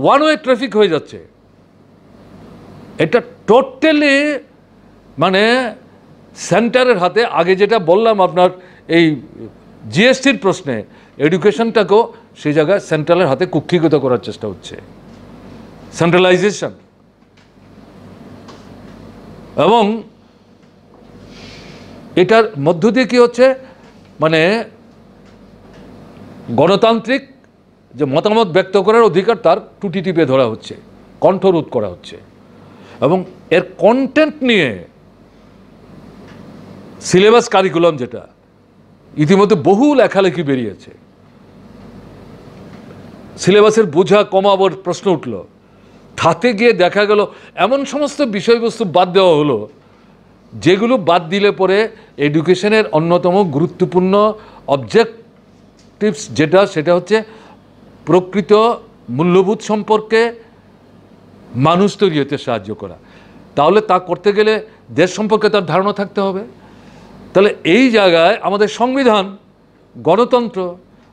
ওয়ান ওয়ে ট্রাফিক হয়ে যাচ্ছে। এটা টোটালি মানে সেন্টারের হাতে। আগে যেটা বললাম আপনার এই জিএসটির প্রশ্নে, এডুকেশনটাকেও সেই জায়গায় সেন্ট্রালের হাতে কুক্ষিগত করার চেষ্টা হচ্ছে, সেন্ট্রালাইজেশন। এবং এটার মধ্য দিয়ে কী হচ্ছে, মানে গণতান্ত্রিক যে মতামত ব্যক্ত করার অধিকার, তার টুটি টিপে ধরা হচ্ছে, কণ্ঠরোধ করা হচ্ছে। এবং এর কন্টেন্ট নিয়ে সিলেবাস কারিকুলাম, যেটা ইতিমধ্যে বহু লেখালেখি বেরিয়েছে, সিলেবাসের বোঝা কমাবার প্রশ্ন উঠল, তাতে গিয়ে দেখা গেল এমন সমস্ত বিষয়বস্তু বাদ দেওয়া হলো যেগুলো বাদ দিলে পরে এডুকেশনের অন্যতম গুরুত্বপূর্ণ অবজেক্টিভস যেটা, সেটা হচ্ছে প্রকৃত মূল্যবোধ সম্পর্কে মানুষ তৈরি হতে সাহায্য করা। তাহলে তা করতে গেলে দেশ সম্পর্কে তার ধারণা থাকতে হবে। তাহলে এই জায়গায় আমাদের সংবিধান, গণতন্ত্র,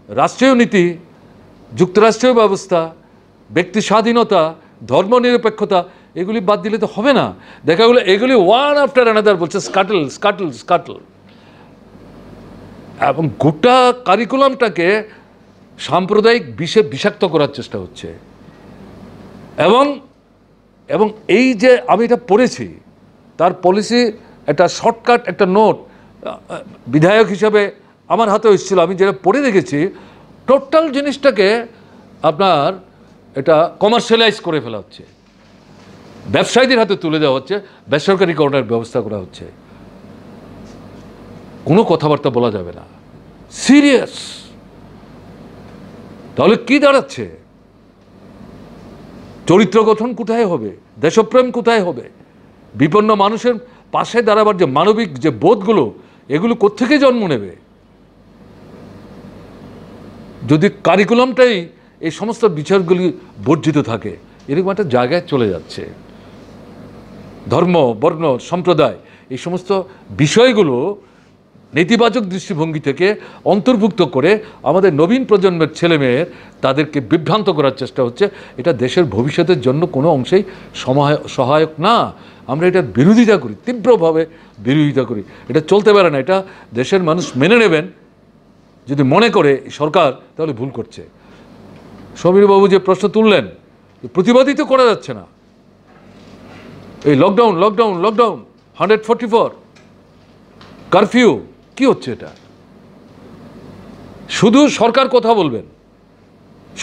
রাষ্ট্রীয় নীতি, যুক্তরাষ্ট্রীয় ব্যবস্থা, ব্যক্তি স্বাধীনতা, ধর্মনিরপেক্ষতা, এগুলি বাদ দিলে তো হবে না। দেখা গেলো এগুলি ওয়ান আফটার অ্যানাদার বলছে স্কাটল স্কাটল স্কাটল, এবং গোটা কারিকুলামটাকে সাম্প্রদায়িক বিষে বিষাক্ত করার চেষ্টা হচ্ছে। এবং এবং এই যে আমি এটা পড়েছি, তার পলিসি একটা শর্টকাট একটা নোট বিধায়ক হিসাবে আমার হাতে এসেছিল, আমি যেটা পড়ে দেখেছি, টোটাল জিনিসটাকে আপনার এটা কমার্শিয়ালাইজ করে ফেলা হচ্ছে, ব্যবসায়ীদের হাতে তুলে দেওয়া হচ্ছে, বেসরকারিকরণের ব্যবস্থা করা হচ্ছে। কোনো কথাবার্তা বলা যাবে না, সিরিয়াস। তাহলে কি দাঁড়াচ্ছে? চরিত্র গঠন কোথায় হবে? দেশপ্রেম কোথায় হবে? বিপন্ন মানুষের পাশে দাঁড়াবার যে মানবিক যে বোধগুলো, এগুলো কোত্থেকে জন্ম নেবে? যদি কারিকুলামটাই এই সমস্ত বিচারগুলি বর্জিত থাকে, এরকম একটা জায়গায় চলে যাচ্ছে। ধর্ম, বর্ণ, সম্প্রদায়, এই সমস্ত বিষয়গুলো নেতিবাচক দৃষ্টিভঙ্গি থেকে অন্তর্ভুক্ত করে আমাদের নবীন প্রজন্মের ছেলেমেয়ের তাদেরকে বিভ্রান্ত করার চেষ্টা হচ্ছে। এটা দেশের ভবিষ্যতের জন্য কোনো অংশেই সহায়ক না। আমরা এটার বিরোধিতা করি, তীব্রভাবে বিরোধিতা করি। এটা চলতে পারে না। এটা দেশের মানুষ মেনে নেবেন যদি মনে করে সরকার তাহলে ভুল করছে। সমীরবাবু যে প্রশ্ন তুললেন, প্রতিবাদই তো করা যাচ্ছে না। এই লকডাউন লকডাউন লকডাউন 144 কারফিউ, কি হচ্ছে এটা? শুধু সরকার কথা বলবেন,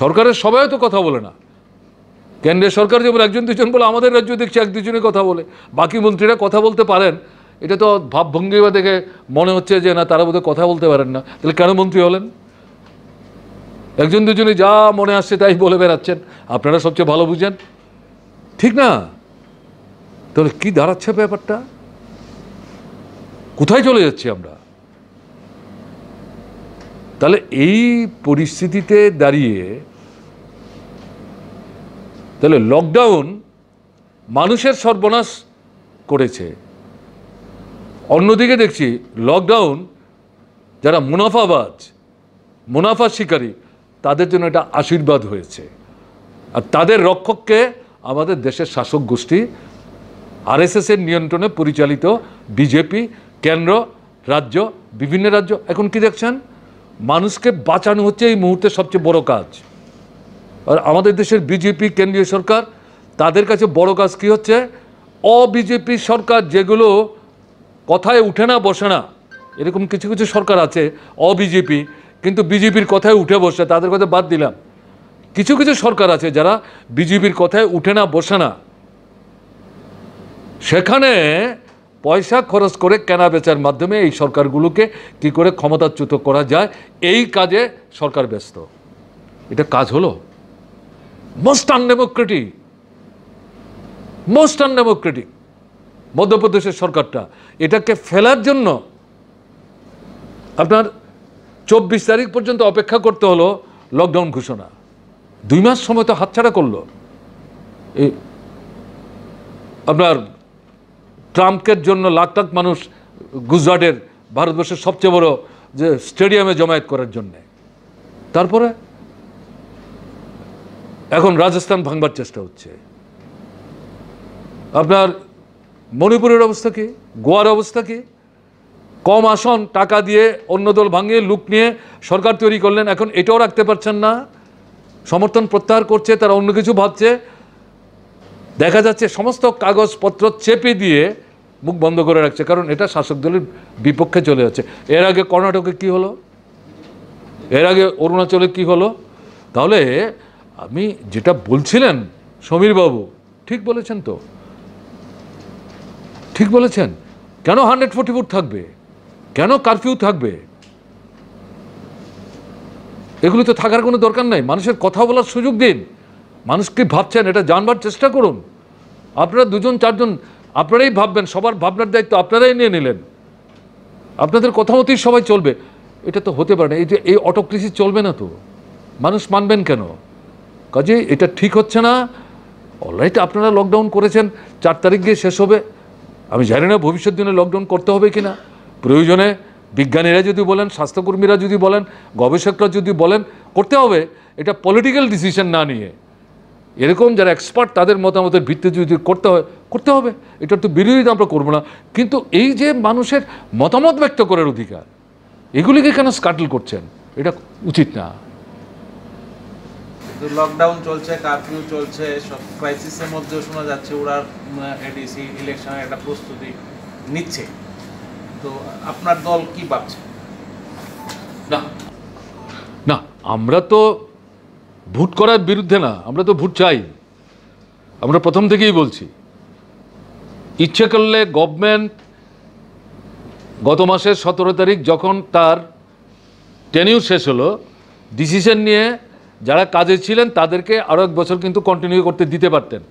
সরকারের সবাই তো কথা বলে না। কেন্দ্রের সরকার যেমন একজন দুজন বলে, আমাদের রাজ্য দেখছি এক দুজনে কথা বলে, বাকি মন্ত্রীরা কথা বলতে পারেন। এটা তো ভাবভঙ্গিমা দেখে মনে হচ্ছে যে না, তারা বোধহয় কথা বলতে পারেন না। তাহলে কেন মন্ত্রী হলেন? একজন দুজনে যা মনে আসছে তাই বলে বেড়াচ্ছেন, আপনারা সবচেয়ে ভালো বুঝেন, ঠিক না? তাহলে কি দাঁড়াচ্ছে ব্যাপারটা? কোথায় চলে যাচ্ছি আমরা? তাহলে এই পরিস্থিতিতে দাঁড়িয়ে তাহলে লকডাউন মানুষের সর্বনাশ করেছে। অন্যদিকে দেখছি লকডাউন যারা মুনাফাবাজ, মুনাফা শিকারী, তাদের জন্য এটা আশীর্বাদ হয়েছে। আর তাদের রক্ষককে আমাদের দেশের শাসক গোষ্ঠী, আরএসএসের নিয়ন্ত্রণে পরিচালিত বিজেপি, কেন্দ্র, রাজ্য, বিভিন্ন রাজ্য। এখন কি দেখছেন? মানুষকে বাঁচানো হচ্ছে এই মুহূর্তে সবচেয়ে বড় কাজ। আর আমাদের দেশের বিজেপি, কেন্দ্রীয় সরকার, তাদের কাছে বড় কাজ কি হচ্ছে? অবিজেপি সরকার যেগুলো কথায় উঠে না বসে না, এরকম কিছু কিছু সরকার আছে অবিজেপি, কিন্তু বিজেপির কথায় উঠে বসে, তাদের কথা বাদ দিলাম। কিছু কিছু সরকার আছে যারা বিজেপির কথায় উঠে না বসে না, সেখানে পয়সা খরচ করে কেনা বেচার মাধ্যমে এই সরকারগুলোকে কি করে ক্ষমতাচ্যুত করা যায়, এই কাজে সরকার ব্যস্ত। এটা কাজ হলো? মোস্ট আনডেমোক্রেটিক, মোস্ট আনডেমোক্রেটিক মধ্যপ্রদেশের সরকারটা। এটাকে ফেলার জন্য আপনার 24 তারিখ পর্যন্ত অপেক্ষা করতে হলো লকডাউন ঘোষণা। 2 মাস সময় তো হাতছাড়া করলো। এই আপনার ট্রাম্পের জন্য লাখ লাখ মানুষ গুজরাটের, ভারতবর্ষের সবচেয়ে বড় যে স্টেডিয়ামে জমায়েত করার জন্যে। তারপরে এখন রাজস্থান ভাঙবার চেষ্টা হচ্ছে। আপনার মণিপুরের অবস্থা কি? গোয়ার অবস্থা কি? কম আসন, টাকা দিয়ে অন্য দল ভাঙিয়ে লুক নিয়ে সরকার তৈরি করলেন, এখন এটাও রাখতে পারছেন না। সমর্থন প্রত্যাহার করছে, তারা অন্য কিছু ভাবছে। দেখা যাচ্ছে সমস্ত কাগজপত্র চেপে দিয়ে মুখ বন্ধ করে রাখছে, কারণ এটা শাসক দলের বিপক্ষে চলে যাচ্ছে। এর আগে কর্ণাটকে কি হলো, এর আগে অরুণাচলে কি হলো। তাহলে আমি যেটা বলছিলেন সমীরবাবু, ঠিক বলেছেন তো, ঠিক বলেছেন। কেন 144 থাকবে? কেন কারফিউ থাকবে? এগুলো তো থাকার কোনো দরকার নাই। মানুষের কথা বলার সুযোগ দিন। মানুষ কি ভাবছেন এটা জানবার চেষ্টা করুন। আপনারা 2জন 4জন আপনারাই ভাববেন, সবার ভাবনার দায়িত্ব আপনারাই নিয়ে নিলেন, আপনাদের কথা মতোই সবাই চলবে। এটা তো হতে পারে না। এই যে এই অটোক্রেসি চলবে না তো, মানুষ মানবেন কেন? কাজে এটা ঠিক হচ্ছে না। অলরাইট আপনারা লকডাউন করেছেন, 4 তারিখ গিয়ে শেষ হবে। আমি জানি না ভবিষ্যৎ দিনে লকডাউন করতে হবে কিনা। প্রয়োজনে বিজ্ঞানীরা যদি বলেন, স্বাস্থ্যকর্মীরা যদি বলেন, গবেষকরা যদি বলেন করতে হবে, এটা পলিটিক্যাল ডিসিশন না নিয়ে এরকম যারা এক্সপার্ট তাদের মতামতের ভিত্তিতে যদি করতে হবে, এটা তো বিরোধিতা আমরা করবো না, কিন্তু এই যে মানুষের মতামত ব্যক্ত করার অধিকার, এগুলিকে কেন স্কাটল করছেন? এটা উচিত না। লকডাউন চলছে, কারফিউ চলছে, সব ক্রাইসিসের মধ্যেও শোনা যাচ্ছে ওরা এডিসি ইলেকশনের একটা প্রস্তুতি নিচ্ছে। তো আপনার দল কি ভাবছে? না, আমরা তো ভোট করার বিরুদ্ধে না, আমরা তো ভোট চাই। আমরা প্রথম থেকেই বলছি, ইচ্ছে করলে গভর্নমেন্ট গত মাসের 17 তারিখ যখন তার টেনিউর শেষ হলো, ডিসিশন নিয়ে যারা কাজে ছিলেন তাদেরকে আরও 1 বছর কিন্তু কন্টিনিউ করতে দিতে পারতেন,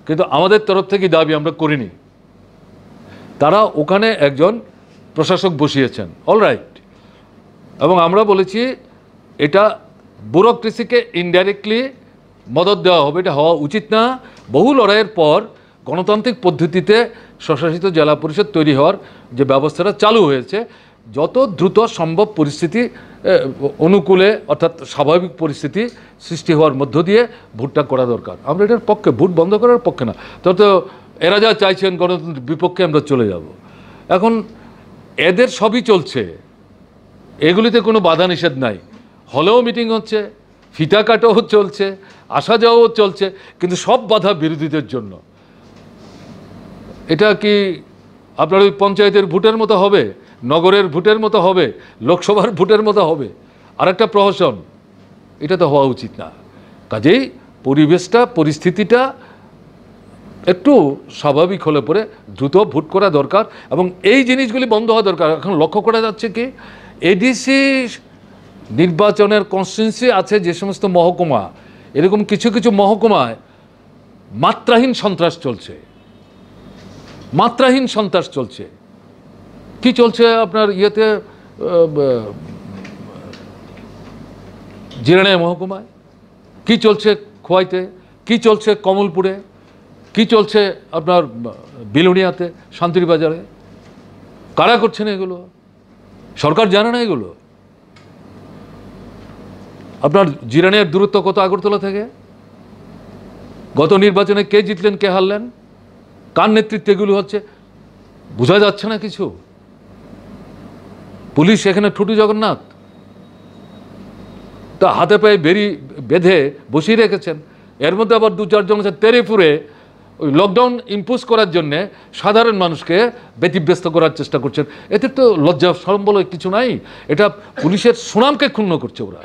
কিন্তু আমাদের তরফ থেকে দাবি আমরা করিনি। তারা ওখানে একজন প্রশাসক বসিয়েছেন, অলরাইট, এবং আমরা বলেছি এটা ব্যুরোক্রেসিকে ইনডাইরেক্টলি মদত দেওয়া হবে, এটা হওয়া উচিত না। বহু লড়াইয়ের পর গণতান্ত্রিক পদ্ধতিতে স্বশাসিত জেলা পরিষদ তৈরি হওয়ার যে ব্যবস্থাটা চালু হয়েছে, যত দ্রুত সম্ভব পরিস্থিতি অনুকূলে অর্থাৎ স্বাভাবিক পরিস্থিতি সৃষ্টি হওয়ার মধ্য দিয়ে ভোটটা করা দরকার। আমরা এটার পক্ষে, ভোট বন্ধ করার পক্ষে না। তত এরা যা চাইছেন গণতন্ত্রের বিপক্ষে আমরা চলে যাব। এখন এদের সবই চলছে, এগুলিতে কোনো বাধা নিষেধ নাই। হলেও মিটিং হচ্ছে, ফিতা কাটাও চলছে, আসা যাওয়াও চলছে, কিন্তু সব বাধা বিরোধীদের জন্য। এটা কি আপনার ওই পঞ্চায়েতের ভোটের মতো হবে, নগরের ভোটের মতো হবে, লোকসভার ভোটের মতো হবে, আর একটা প্রহসন? এটা তো হওয়া উচিত না। কাজেই পরিবেশটা, পরিস্থিতিটা একটু স্বাভাবিক হলে পরে দ্রুত ভোট করা দরকার, এবং এই জিনিসগুলি বন্ধ হওয়া দরকার। এখন লক্ষ্য করা যাচ্ছে কি, এডিসি নির্বাচনের কনস্টিটুয়েন্সি আছে যে সমস্ত মহকুমা, এরকম কিছু কিছু মহকুমায় মাত্রাহীন সন্ত্রাস চলছে, মাত্রাহীন সন্ত্রাস চলছে। কি চলছে আপনার ইয়েতে, জিরানিয়া মহকুমায়, কি চলছে খোয়াইতে, কি চলছে কমলপুরে, কি চলছে আপনার বিলুনিয়াতে, শান্তিরবাজারে? কারা করছেন এগুলো? সরকার জানে না এগুলো? আপনার জিরানিয়ার দূরত্ব কত আগরতলা থেকে? গত নির্বাচনে কে জিতলেন, কে হারলেন, কার নেতৃত্বে এগুলো হচ্ছে? বোঝা যাচ্ছে না কিছু? পুলিশ এখানে ঠুটু জগন্নাথ, তা হাতে পায়ে বেঁধে বসিয়ে রেখেছেন। এর মধ্যে আবার 2-4 জন আছে তেরেপুরে ওই লকডাউন ইম্পোজ করার জন্যে সাধারণ মানুষকে ব্যতিব্যস্ত করার চেষ্টা করছেন। এতে তো লজ্জা শরম বলে কিছু নাই, এটা পুলিশের সুনামকে ক্ষুণ্ণ করছে ওরা।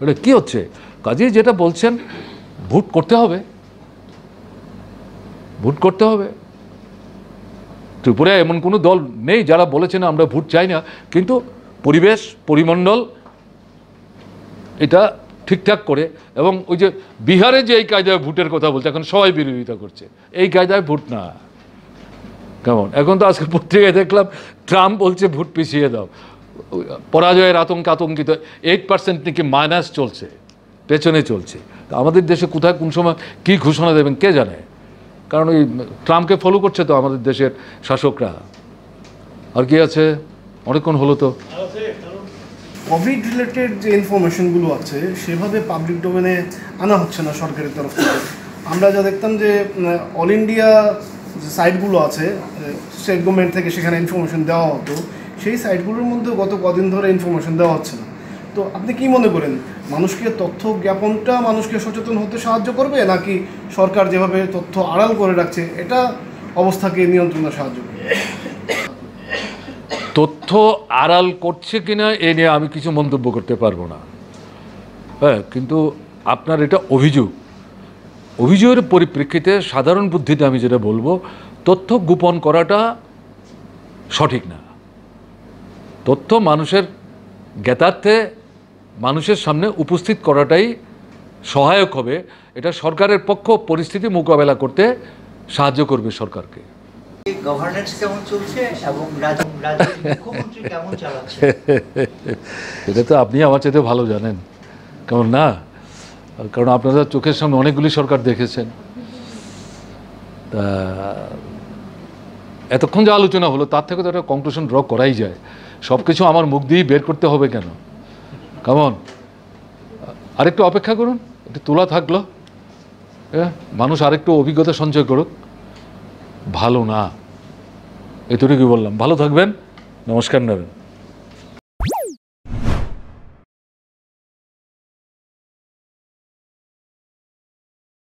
এটা কী হচ্ছে? কাজেই যেটা বলছেন, ভোট করতে হবে, ভোট করতে হবে। ত্রিপুরায় এমন কোনো দল নেই যারা বলেছেন আমরা ভোট চাই না, কিন্তু পরিবেশ, পরিমণ্ডল এটা ঠিকঠাক করে, এবং ওই যে বিহারে যে এই কায়দায় ভোটের কথা বলছে, এখন সবাই বিরোধিতা করছে, এই কায়দায় ভোট না। কেমন এখন তো আজকে পত্রিকায় দেখলাম ট্রাম্প বলছে ভোট পিছিয়ে দাও, পরাজয়ের আতঙ্কিত 8% নাকি মাইনাস চলছে, পেছনে চলছে। তো আমাদের দেশে কোথায় কোন সময় কী ঘোষণা দেবেন কে জানে, কারণ ওই ট্রাম্পকে ফলো করছে তো আমাদের দেশের শাসকরা। আর কি আছে, অনেকক্ষণ হলো তো। কোভিড রিলেটেড যে ইনফরমেশনগুলো আছে সেভাবে পাবলিক ডোমেনে আনা হচ্ছে না সরকারের তরফ থেকে। আমরা যা দেখতাম যে অল ইন্ডিয়া যে সাইটগুলো আছে স্টেট গভর্নমেন্ট থেকে সেখানে ইনফরমেশন দেওয়া হতো, সেই সাইটগুলোর মধ্যে গত কদিন ধরে ইনফরমেশন দেওয়া হচ্ছে না। তো আপনি কি মনে করেন, মানুষকে তথ্য জ্ঞাপনটা মানুষকে সচেতন হতে সাহায্য করবে, নাকি সরকার যেভাবে তথ্য আড়াল করে রাখছে এটা অবস্থাকে নিয়ন্ত্রণে সাহায্য করবে? তথ্য আড়াল করছে কিনা এ নিয়ে আমি কিছু মন্তব্য করতে পারবো না, হ্যাঁ, কিন্তু আপনার এটা অভিযোগের পরিপ্রেক্ষিতে সাধারণ বুদ্ধিতে আমি যেটা বলবো, তথ্য গোপন করাটা সঠিক না। তথ্য মানুষের জ্ঞাতার্থে মানুষের সামনে উপস্থিত করাটাই সহায়ক হবে। এটা সরকারের পক্ষ পরিস্থিতি মোকাবেলা করতে সাহায্য করবে সরকারকে। গভর্নেন্স কেমন চলছে এবং রাজ্যের মুখ্যমন্ত্রী কেমন চালাচ্ছে, এটা তো আপনি আমার চাইতে ভালো জানেন, কেমন না? কারণ আপনারা চোখের সামনে অনেকগুলি সরকার দেখেছেন। তা এতক্ষণ যে আলোচনা হলো তার থেকে তো একটা কনক্লুশন ড্র করাই যায়। সব কিছু আমার মুখ দিয়েই বের করতে হবে কেন? কেমন, আরেকটু অপেক্ষা করুন, একটু তোলা থাকলো। মানুষ আরেকটু অভিজ্ঞতা সঞ্চয় করুক, ভালো না, এতটুকুই বললাম। ভালো থাকবেন, নমস্কার নেবেন।